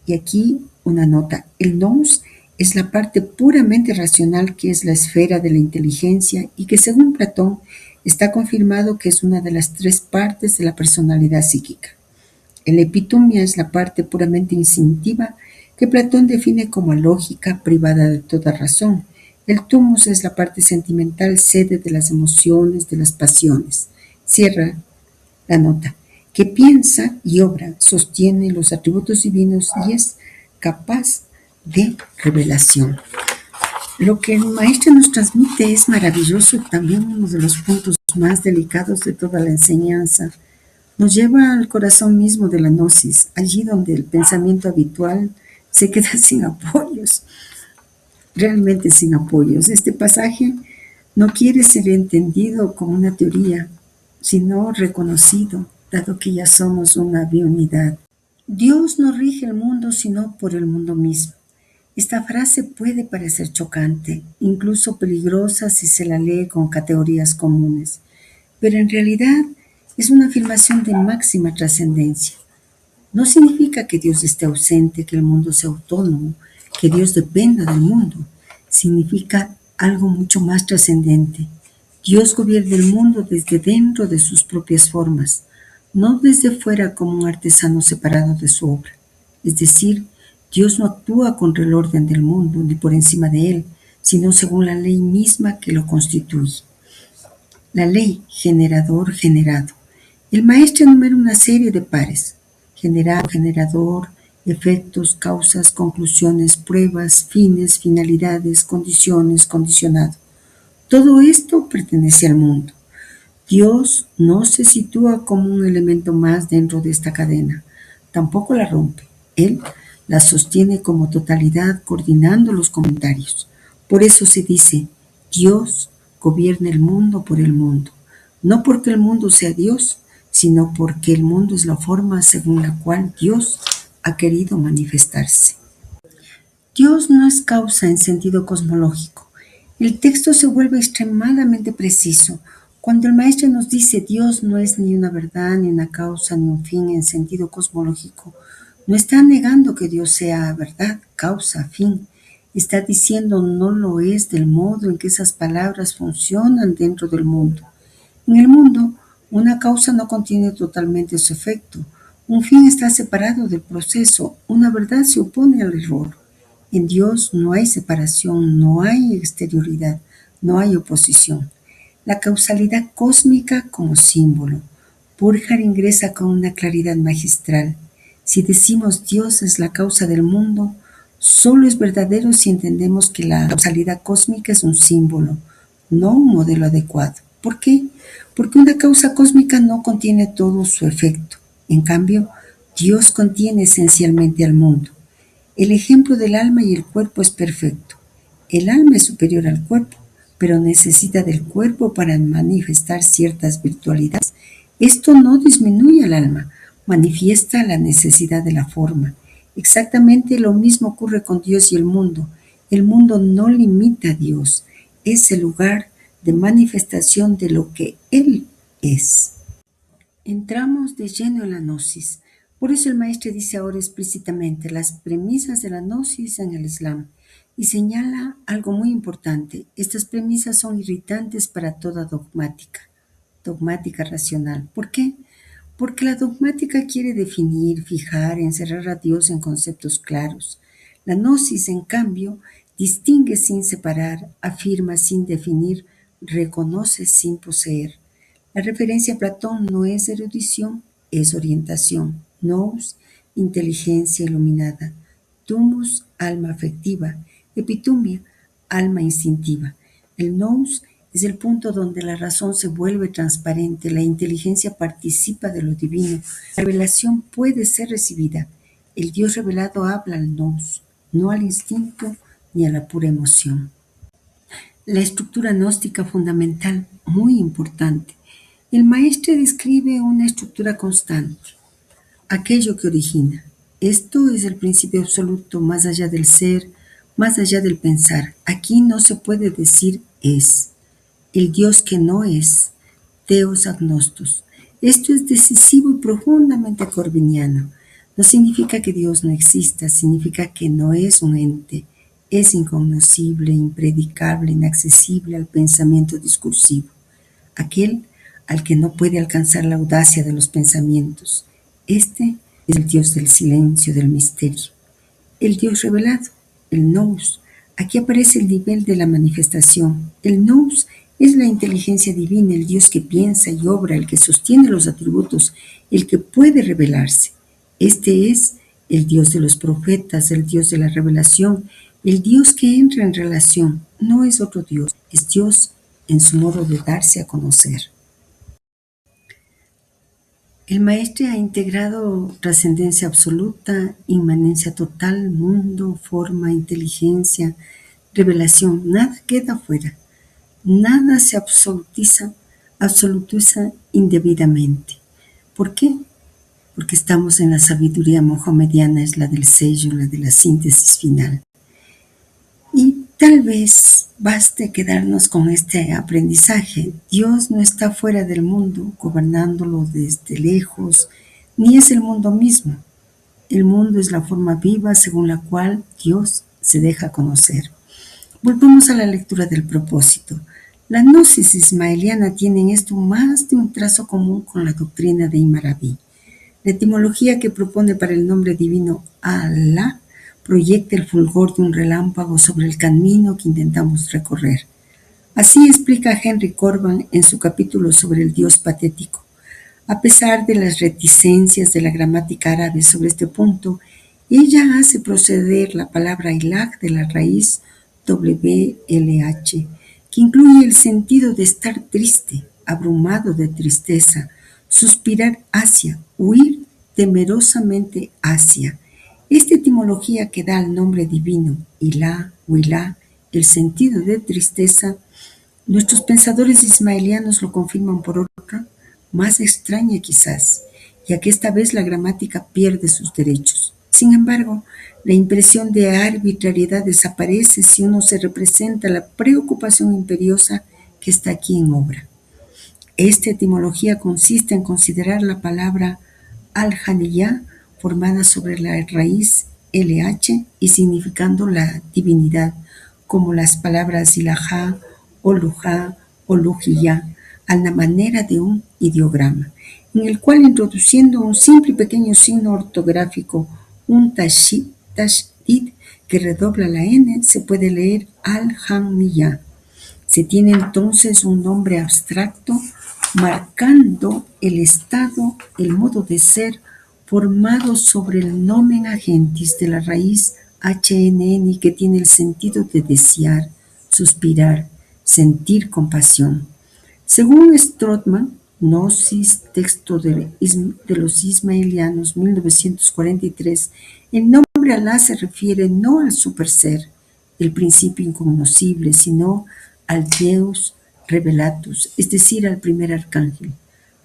Y aquí una nota, el nous es la parte puramente racional que es la esfera de la inteligencia y que según Platón está confirmado que es una de las tres partes de la personalidad psíquica. El epitomia es la parte puramente instintiva que Platón define como lógica privada de toda razón. El tumus es la parte sentimental, sede de las emociones, de las pasiones. Cierra la nota, que piensa y obra, sostiene los atributos divinos y es capaz de revelación. Lo que el maestro nos transmite es maravilloso y también uno de los puntos más delicados de toda la enseñanza. Nos lleva al corazón mismo de la gnosis, allí donde el pensamiento habitual se queda sin apoyos, realmente sin apoyos. Este pasaje no quiere ser entendido como una teoría, sino reconocido, dado que ya somos una biunidad. Dios no rige el mundo sino por el mundo mismo. Esta frase puede parecer chocante, incluso peligrosa si se la lee con categorías comunes, pero en realidad es una afirmación de máxima trascendencia. No significa que Dios esté ausente, que el mundo sea autónomo, que Dios dependa del mundo. Significa algo mucho más trascendente. Dios gobierna el mundo desde dentro de sus propias formas, no desde fuera como un artesano separado de su obra. Es decir, Dios no actúa contra el orden del mundo ni por encima de él, sino según la ley misma que lo constituye. La ley generador-generado. El maestro enumera una serie de pares: generado, generador, efectos, causas, conclusiones, pruebas, fines, finalidades, condiciones, condicionado. Todo esto pertenece al mundo. Dios no se sitúa como un elemento más dentro de esta cadena, tampoco la rompe. Él la sostiene como totalidad, coordinando los comentarios. Por eso se dice: Dios gobierna el mundo por el mundo, no porque el mundo sea Dios, sino porque el mundo es la forma según la cual Dios ha querido manifestarse. Dios no es causa en sentido cosmológico. El texto se vuelve extremadamente preciso cuando el maestro nos dice: Dios no es ni una verdad, ni una causa, ni un fin en sentido cosmológico. No está negando que Dios sea verdad, causa, fin. Está diciendo no lo es del modo en que esas palabras funcionan dentro del mundo. En el mundo, una causa no contiene totalmente su efecto. Un fin está separado del proceso. Una verdad se opone al error. En Dios no hay separación, no hay exterioridad, no hay oposición. La causalidad cósmica como símbolo. Purjar ingresa con una claridad magistral. Si decimos Dios es la causa del mundo, solo es verdadero si entendemos que la causalidad cósmica es un símbolo, no un modelo adecuado. ¿Por qué? Porque una causa cósmica no contiene todo su efecto. En cambio, Dios contiene esencialmente al mundo. El ejemplo del alma y el cuerpo es perfecto. El alma es superior al cuerpo, pero necesita del cuerpo para manifestar ciertas virtualidades. Esto no disminuye al alma, manifiesta la necesidad de la forma. Exactamente lo mismo ocurre con Dios y el mundo. El mundo no limita a Dios, es el lugar de manifestación de lo que Él es. Entramos de lleno en la gnosis. Por eso el maestro dice ahora explícitamente las premisas de la gnosis en el Islam y señala algo muy importante. Estas premisas son irritantes para toda dogmática racional. ¿Por qué? Porque la dogmática quiere definir, fijar, encerrar a Dios en conceptos claros. La gnosis, en cambio, distingue sin separar, afirma sin definir, reconoce sin poseer. La referencia a Platón no es erudición, es orientación. Nous, inteligencia iluminada. Tumus, alma afectiva. Epitumia, alma instintiva. El nous es el punto donde la razón se vuelve transparente, la inteligencia participa de lo divino, la revelación puede ser recibida. El Dios revelado habla al nous, no al instinto ni a la pura emoción. La estructura gnóstica fundamental, muy importante. El maestro describe una estructura constante, aquello que origina. Esto es el principio absoluto, más allá del ser, más allá del pensar. Aquí no se puede decir es. El Dios que no es, Theos agnostos. Esto es decisivo y profundamente corviniano. No significa que Dios no exista, significa que no es un ente. Es incognoscible, impredicable, inaccesible al pensamiento discursivo. Aquel al que no puede alcanzar la audacia de los pensamientos. Este es el Dios del silencio, del misterio. El Dios revelado, el nous. Aquí aparece el nivel de la manifestación. El nous es la inteligencia divina, el Dios que piensa y obra, el que sostiene los atributos, el que puede revelarse. Este es el Dios de los profetas, el Dios de la revelación, el Dios que entra en relación. No es otro Dios, es Dios en su modo de darse a conocer. El maestro ha integrado trascendencia absoluta, inmanencia total, mundo, forma, inteligencia, revelación. Nada queda fuera. Nada se absolutiza indebidamente. ¿Por qué? Porque estamos en la sabiduría mohamediana, es la del sello, la de la síntesis final. Y tal vez baste quedarnos con este aprendizaje. Dios no está fuera del mundo, gobernándolo desde lejos, ni es el mundo mismo. El mundo es la forma viva según la cual Dios se deja conocer. Volvamos a la lectura del propósito. La gnosis ismaeliana tiene en esto más de un trazo común con la doctrina de Imaraví. La etimología que propone para el nombre divino Alá proyecta el fulgor de un relámpago sobre el camino que intentamos recorrer. Así explica Henry Corban en su capítulo sobre el Dios patético. A pesar de las reticencias de la gramática árabe sobre este punto, ella hace proceder la palabra ilah de la raíz WLH, que incluye el sentido de estar triste, abrumado de tristeza, suspirar hacia, huir temerosamente hacia. Esta etimología que da al nombre divino, Ilah o Ilah, el sentido de tristeza, nuestros pensadores ismaelianos lo confirman por otra, más extraña quizás, ya que esta vez la gramática pierde sus derechos. Sin embargo, la impresión de arbitrariedad desaparece si uno se representa la preocupación imperiosa que está aquí en obra. Esta etimología consiste en considerar la palabra al-Haniyá formada sobre la raíz LH y significando la divinidad, como las palabras ilajá, olujá o lujiyá, a la manera de un ideograma, en el cual introduciendo un simple y pequeño signo ortográfico, un tashdid que redobla la N, se puede leer al-Haniyá. Se tiene entonces un nombre abstracto marcando el estado, el modo de ser formado sobre el nomen agentis de la raíz HNN que tiene el sentido de desear, suspirar, sentir compasión. Según Strothmann, Gnosis, texto de los ismaelianos, 1943, el nombre Alá se refiere no al superser, el principio incognoscible, sino al Deus Revelatus, es decir, al primer arcángel,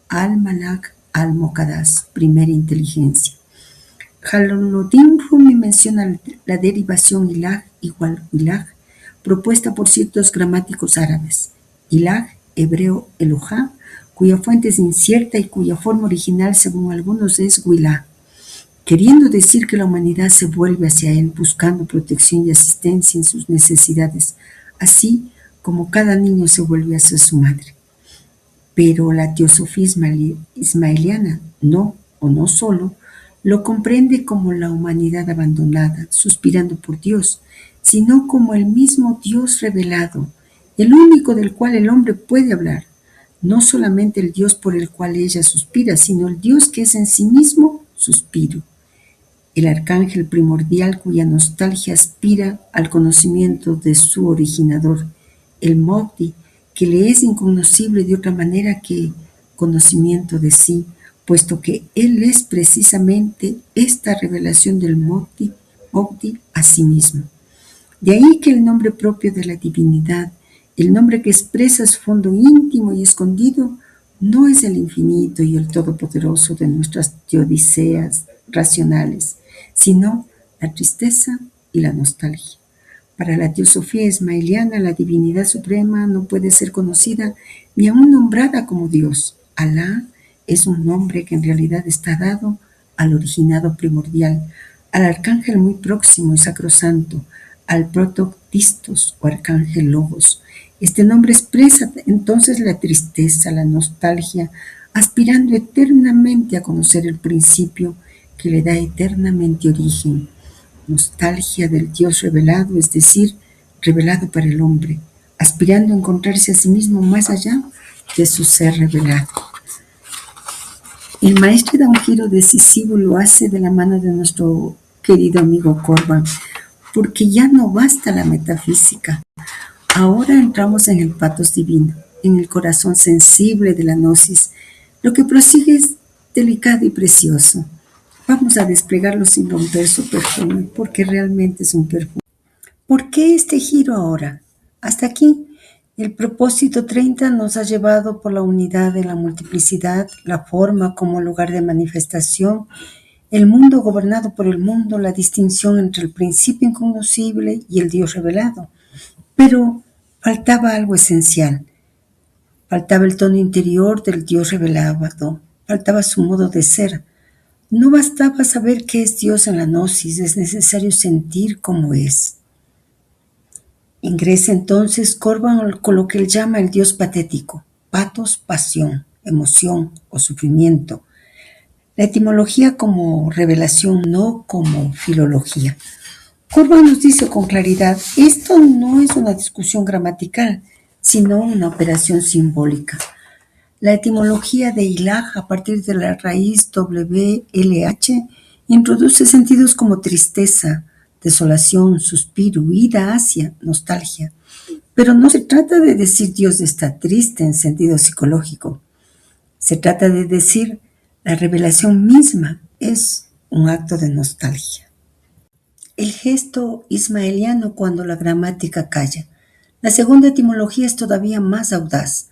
al-Malak al-Moqaddas, primera inteligencia. Jalaluddin Rumi menciona la derivación ilah igual ilah, propuesta por ciertos gramáticos árabes. Ilah, hebreo Elohá, cuya fuente es incierta y cuya forma original, según algunos, es Wilah, queriendo decir que la humanidad se vuelve hacia él buscando protección y asistencia en sus necesidades, así como cada niño se vuelve hacia su madre. Pero la teosofía ismaeliana no, o no solo, lo comprende como la humanidad abandonada, suspirando por Dios, sino como el mismo Dios revelado, el único del cual el hombre puede hablar, no solamente el Dios por el cual ella suspira, sino el Dios que es en sí mismo suspiro. El arcángel primordial cuya nostalgia aspira al conocimiento de su originador, el Modi, que le es incognoscible de otra manera que conocimiento de sí, puesto que él es precisamente esta revelación del Modi a sí mismo. De ahí que el nombre propio de la divinidad, el nombre que expresa su fondo íntimo y escondido, no es el infinito y el todopoderoso de nuestras teodiceas racionales, sino la tristeza y la nostalgia. Para la teosofía ismaeliana, la divinidad suprema no puede ser conocida ni aún nombrada como Dios. Alá es un nombre que en realidad está dado al originado primordial, al arcángel muy próximo y sacrosanto, al protoctistos o arcángel logos. Este nombre expresa entonces la tristeza, la nostalgia, aspirando eternamente a conocer el principio que le da eternamente origen. Nostalgia del Dios revelado, es decir, revelado para el hombre, aspirando a encontrarse a sí mismo más allá de su ser revelado. El maestro da un giro decisivo, lo hace de la mano de nuestro querido amigo Corban, porque ya no basta la metafísica. Ahora entramos en el patos divino, en el corazón sensible de la gnosis. Lo que prosigue es delicado y precioso. Vamos a desplegarlo sin romper su perfume, porque realmente es un perfume. ¿Por qué este giro ahora? Hasta aquí, el propósito 30 nos ha llevado por la unidad de la multiplicidad, la forma como lugar de manifestación, el mundo gobernado por el mundo, la distinción entre el principio incognoscible y el Dios revelado. Pero faltaba algo esencial. Faltaba el tono interior del Dios revelado, faltaba su modo de ser. No bastaba saber qué es Dios en la gnosis, es necesario sentir cómo es. Ingresa entonces Corban con lo que él llama el Dios patético, patos, pasión, emoción o sufrimiento. La etimología como revelación, no como filología. Corban nos dice con claridad, esto no es una discusión gramatical, sino una operación simbólica. La etimología de ilah a partir de la raíz WLH introduce sentidos como tristeza, desolación, suspiro, ida hacia, nostalgia. Pero no se trata de decir Dios está triste en sentido psicológico. Se trata de decir la revelación misma es un acto de nostalgia. El gesto ismaeliano cuando la gramática calla. La segunda etimología es todavía más audaz.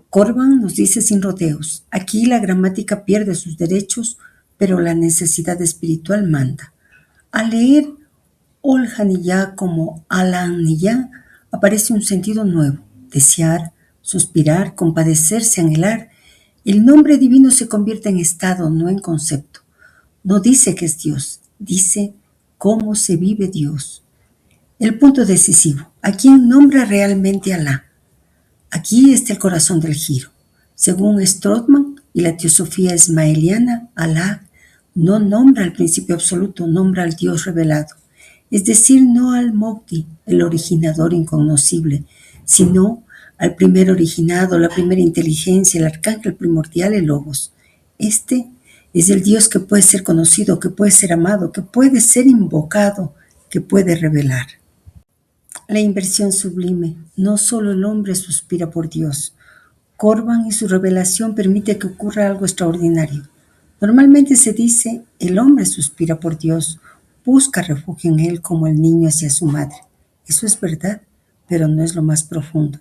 Corban nos dice sin rodeos, aquí la gramática pierde sus derechos, pero la necesidad espiritual manda. Al leer Oljaniyá como Alaniyá aparece un sentido nuevo, desear, suspirar, compadecerse, anhelar. El nombre divino se convierte en estado, no en concepto. No dice que es Dios, dice cómo se vive Dios. El punto decisivo, ¿a quién nombra realmente Alá? Aquí está el corazón del giro. Según Strothmann y la teosofía ismaeliana, Alá no nombra al principio absoluto, nombra al Dios revelado. Es decir, no al Mokti, el originador incognoscible, sino al primer originado, la primera inteligencia, el arcángel primordial, el Logos. Este es el Dios que puede ser conocido, que puede ser amado, que puede ser invocado, que puede revelar. La inversión sublime. No solo el hombre suspira por Dios. Corban y su revelación permite que ocurra algo extraordinario. Normalmente se dice, el hombre suspira por Dios, busca refugio en él como el niño hacia su madre. Eso es verdad, pero no es lo más profundo.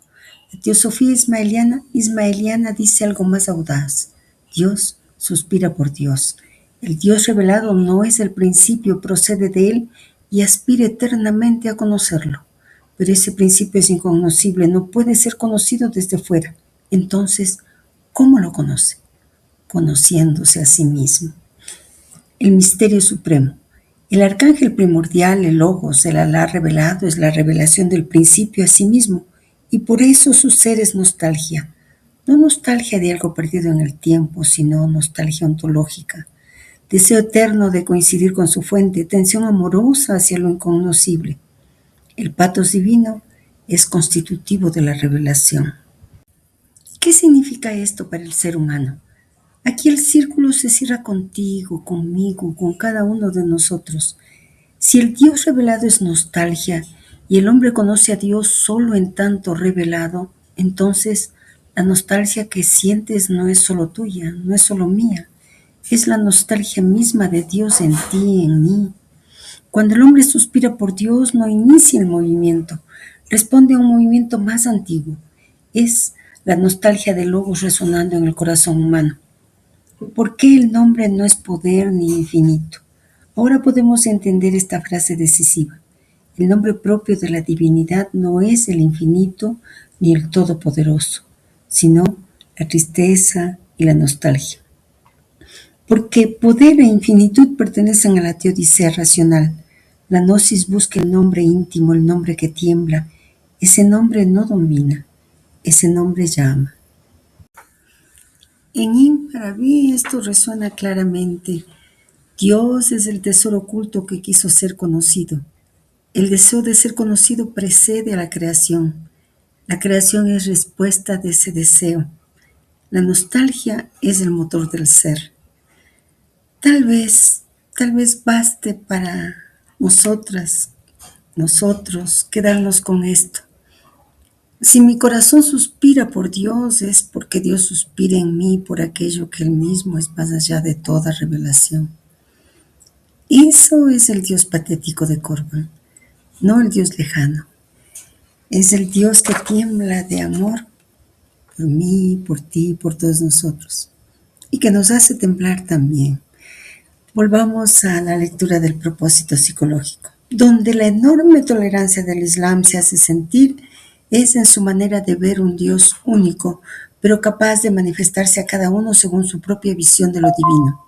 La teosofía ismaeliana dice algo más audaz. Dios suspira por Dios. El Dios revelado no es el principio, procede de él y aspira eternamente a conocerlo. Pero ese principio es incognoscible, no puede ser conocido desde fuera. Entonces, ¿cómo lo conoce? Conociéndose a sí mismo. El misterio supremo. El arcángel primordial, el Logos, el Alá revelado, es la revelación del principio a sí mismo, y por eso su ser es nostalgia. No nostalgia de algo perdido en el tiempo, sino nostalgia ontológica. Deseo eterno de coincidir con su fuente, tensión amorosa hacia lo incognoscible. El patos divino es constitutivo de la revelación. ¿Qué significa esto para el ser humano? Aquí el círculo se cierra contigo, conmigo, con cada uno de nosotros. Si el Dios revelado es nostalgia y el hombre conoce a Dios solo en tanto revelado, entonces la nostalgia que sientes no es solo tuya, no es solo mía, es la nostalgia misma de Dios en ti, en mí. Cuando el hombre suspira por Dios, no inicia el movimiento, responde a un movimiento más antiguo. Es la nostalgia del Logos resonando en el corazón humano. ¿Por qué el nombre no es poder ni infinito? Ahora podemos entender esta frase decisiva. El nombre propio de la divinidad no es el infinito ni el todopoderoso, sino la tristeza y la nostalgia. Porque poder e infinitud pertenecen a la teodicea racional. La gnosis busca el nombre íntimo, el nombre que tiembla. Ese nombre no domina, ese nombre llama. En Infaraví esto resuena claramente. Dios es el tesoro oculto que quiso ser conocido. El deseo de ser conocido precede a la creación. La creación es respuesta de ese deseo. La nostalgia es el motor del ser. Tal vez baste para nosotros, quedarnos con esto. Si mi corazón suspira por Dios, es porque Dios suspira en mí por aquello que Él mismo es más allá de toda revelación. Eso es el Dios patético de Corban, no el Dios lejano. Es el Dios que tiembla de amor por mí, por ti, por todos nosotros, y que nos hace temblar también. Volvamos a la lectura del propósito psicológico. Donde la enorme tolerancia del Islam se hace sentir es en su manera de ver un Dios único, pero capaz de manifestarse a cada uno según su propia visión de lo divino.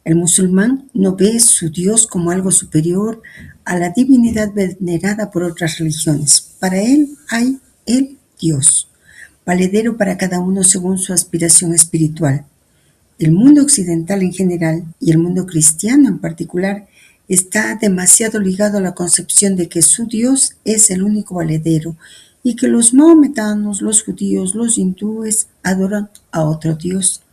El musulmán no ve su Dios como algo superior a la divinidad venerada por otras religiones. Para él hay el Dios, valedero para cada uno según su aspiración espiritual. El mundo occidental en general y el mundo cristiano en particular está demasiado ligado a la concepción de que su Dios es el único valedero y que los maometanos, los judíos, los hindúes adoran a otro Dios.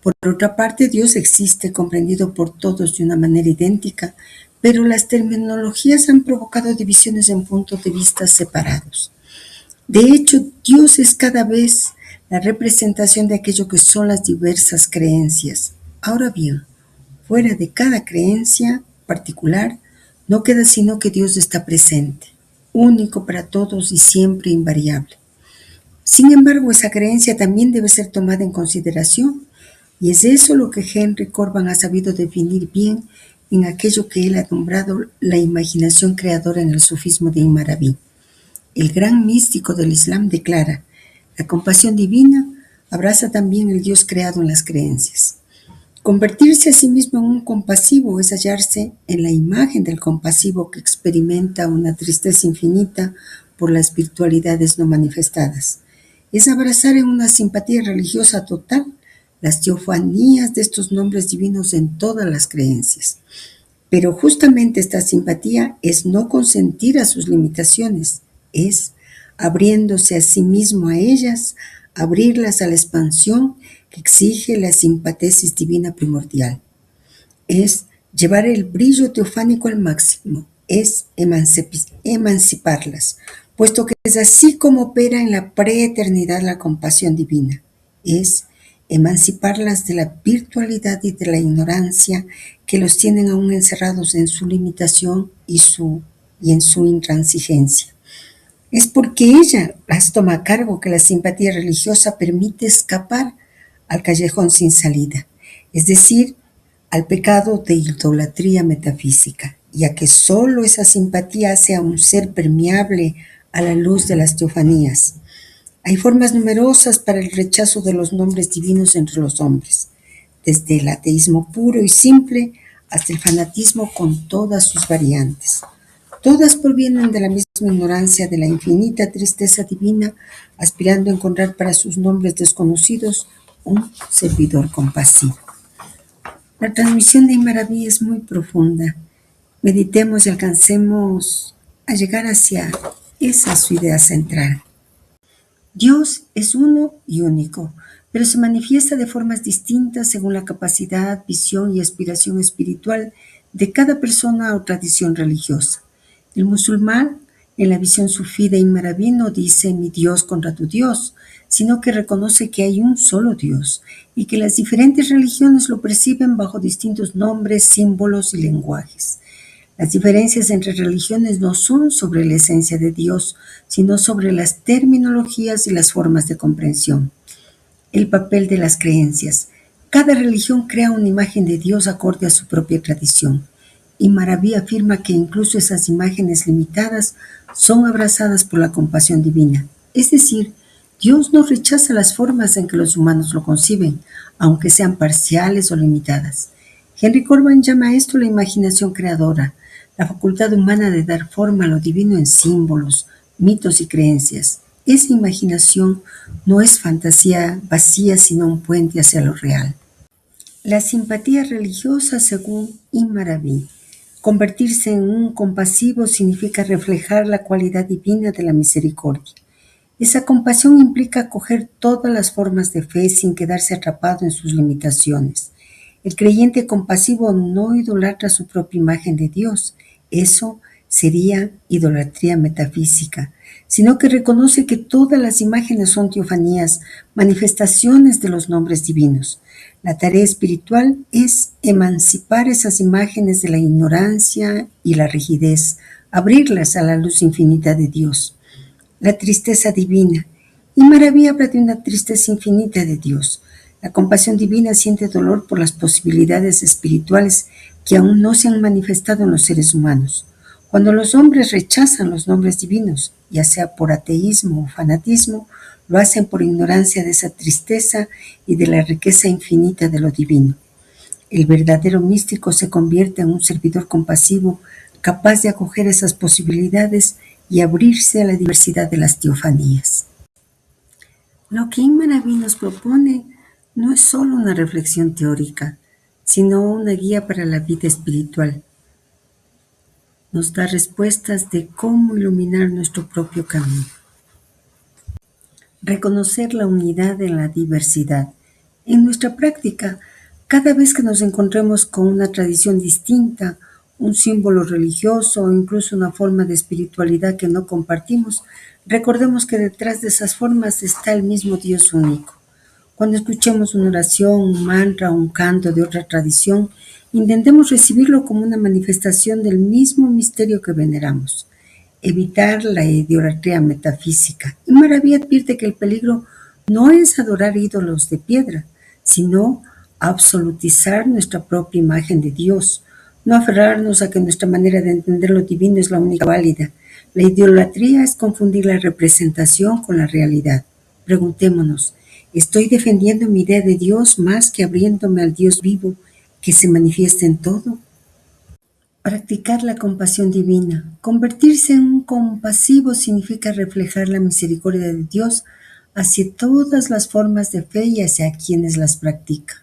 Por otra parte, Dios existe comprendido por todos de una manera idéntica, pero las terminologías han provocado divisiones en puntos de vista separados. De hecho, Dios es cada vez la representación de aquello que son las diversas creencias. Ahora bien, fuera de cada creencia particular, no queda sino que Dios está presente, único para todos y siempre invariable. Sin embargo, esa creencia también debe ser tomada en consideración, y es eso lo que Henry Corban ha sabido definir bien en aquello que él ha nombrado la imaginación creadora en el sufismo de Ibn Arabi. El gran místico del Islam declara: la compasión divina abraza también el Dios creado en las creencias. Convertirse a sí mismo en un compasivo es hallarse en la imagen del compasivo que experimenta una tristeza infinita por las virtualidades no manifestadas. Es abrazar en una simpatía religiosa total las teofanías de estos nombres divinos en todas las creencias. Pero justamente esta simpatía es no consentir a sus limitaciones, es, abriéndose a sí mismo a ellas, abrirlas a la expansión que exige la simpatesis divina primordial. Es llevar el brillo teofánico al máximo, es emanciparlas, puesto que es así como opera en la preeternidad la compasión divina. Es emanciparlas de la virtualidad y de la ignorancia que los tienen aún encerrados en su limitación y en su intransigencia. Es porque ella las toma a cargo que la simpatía religiosa permite escapar al callejón sin salida, es decir, al pecado de idolatría metafísica, ya que sólo esa simpatía hace a un ser permeable a la luz de las teofanías. Hay formas numerosas para el rechazo de los nombres divinos entre los hombres, desde el ateísmo puro y simple hasta el fanatismo con todas sus variantes. Todas provienen de la misma ignorancia de la infinita tristeza divina, aspirando a encontrar para sus nombres desconocidos un servidor compasivo. La transmisión de Ibn Arabi es muy profunda. Meditemos y alcancemos a llegar hacia esa su idea central. Dios es uno y único, pero se manifiesta de formas distintas según la capacidad, visión y aspiración espiritual de cada persona o tradición religiosa. El musulmán, en la visión sufí de Ibn Arabi, no dice mi Dios contra tu Dios, sino que reconoce que hay un solo Dios y que las diferentes religiones lo perciben bajo distintos nombres, símbolos y lenguajes. Las diferencias entre religiones no son sobre la esencia de Dios, sino sobre las terminologías y las formas de comprensión. El papel de las creencias. Cada religión crea una imagen de Dios acorde a su propia tradición. Ibn Arabi afirma que incluso esas imágenes limitadas son abrazadas por la compasión divina. Es decir, Dios no rechaza las formas en que los humanos lo conciben, aunque sean parciales o limitadas. Henry Corban llama a esto la imaginación creadora, la facultad humana de dar forma a lo divino en símbolos, mitos y creencias. Esa imaginación no es fantasía vacía, sino un puente hacia lo real. La simpatía religiosa según Ibn Arabi. Convertirse en un compasivo significa reflejar la cualidad divina de la misericordia. Esa compasión implica acoger todas las formas de fe sin quedarse atrapado en sus limitaciones. El creyente compasivo no idolatra su propia imagen de Dios, eso sería idolatría metafísica, sino que reconoce que todas las imágenes son teofanías, manifestaciones de los nombres divinos. La tarea espiritual es emancipar esas imágenes de la ignorancia y la rigidez, abrirlas a la luz infinita de Dios. La tristeza divina. Ibn Arabi habla de una tristeza infinita de Dios. La compasión divina siente dolor por las posibilidades espirituales que aún no se han manifestado en los seres humanos. Cuando los hombres rechazan los nombres divinos, ya sea por ateísmo o fanatismo, lo hacen por ignorancia de esa tristeza y de la riqueza infinita de lo divino. El verdadero místico se convierte en un servidor compasivo, capaz de acoger esas posibilidades y abrirse a la diversidad de las teofanías. Lo que Inman Arabi nos propone no es solo una reflexión teórica, sino una guía para la vida espiritual. Nos da respuestas de cómo iluminar nuestro propio camino. Reconocer la unidad en la diversidad. En nuestra práctica, cada vez que nos encontremos con una tradición distinta, un símbolo religioso o incluso una forma de espiritualidad que no compartimos, recordemos que detrás de esas formas está el mismo Dios único. Cuando escuchemos una oración, un mantra o un canto de otra tradición, intentemos recibirlo como una manifestación del mismo misterio que veneramos. Evitar la idolatría metafísica. Y Maravilla advierte que el peligro no es adorar ídolos de piedra, sino absolutizar nuestra propia imagen de Dios, no aferrarnos a que nuestra manera de entender lo divino es la única válida. La idolatría es confundir la representación con la realidad. Preguntémonos, ¿estoy defendiendo mi idea de Dios más que abriéndome al Dios vivo que se manifiesta en todo? Practicar la compasión divina. Convertirse en un compasivo significa reflejar la misericordia de Dios hacia todas las formas de fe y hacia quienes las practican.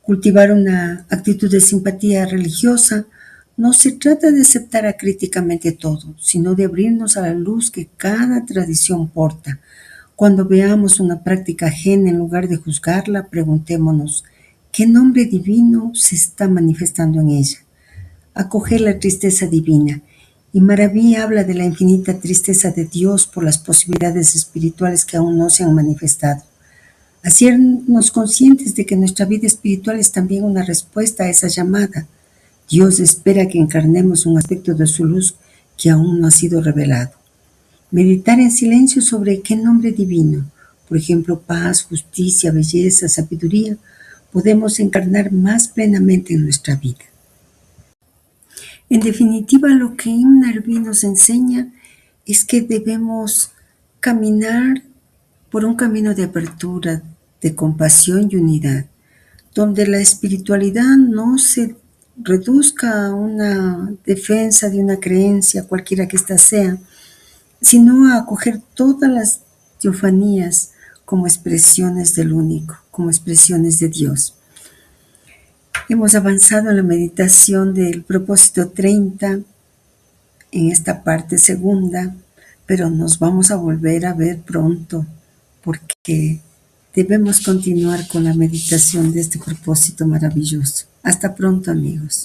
Cultivar una actitud de simpatía religiosa no se trata de aceptar acríticamente todo, sino de abrirnos a la luz que cada tradición porta. Cuando veamos una práctica ajena, en lugar de juzgarla, preguntémonos, ¿qué nombre divino se está manifestando en ella? Acoger la tristeza divina. Y Maraví habla de la infinita tristeza de Dios por las posibilidades espirituales que aún no se han manifestado. Hacernos conscientes de que nuestra vida espiritual es también una respuesta a esa llamada. Dios espera que encarnemos un aspecto de su luz que aún no ha sido revelado. Meditar en silencio sobre qué nombre divino, por ejemplo, paz, justicia, belleza, sabiduría, podemos encarnar más plenamente en nuestra vida. En definitiva, lo que Ibn Arabi nos enseña es que debemos caminar por un camino de apertura, de compasión y unidad, donde la espiritualidad no se reduzca a una defensa de una creencia, cualquiera que ésta sea, sino a acoger todas las teofanías como expresiones del único, como expresiones de Dios. Hemos avanzado en la meditación del propósito 30, en esta parte segunda, pero nos vamos a volver a ver pronto, porque debemos continuar con la meditación de este propósito maravilloso. Hasta pronto, amigos.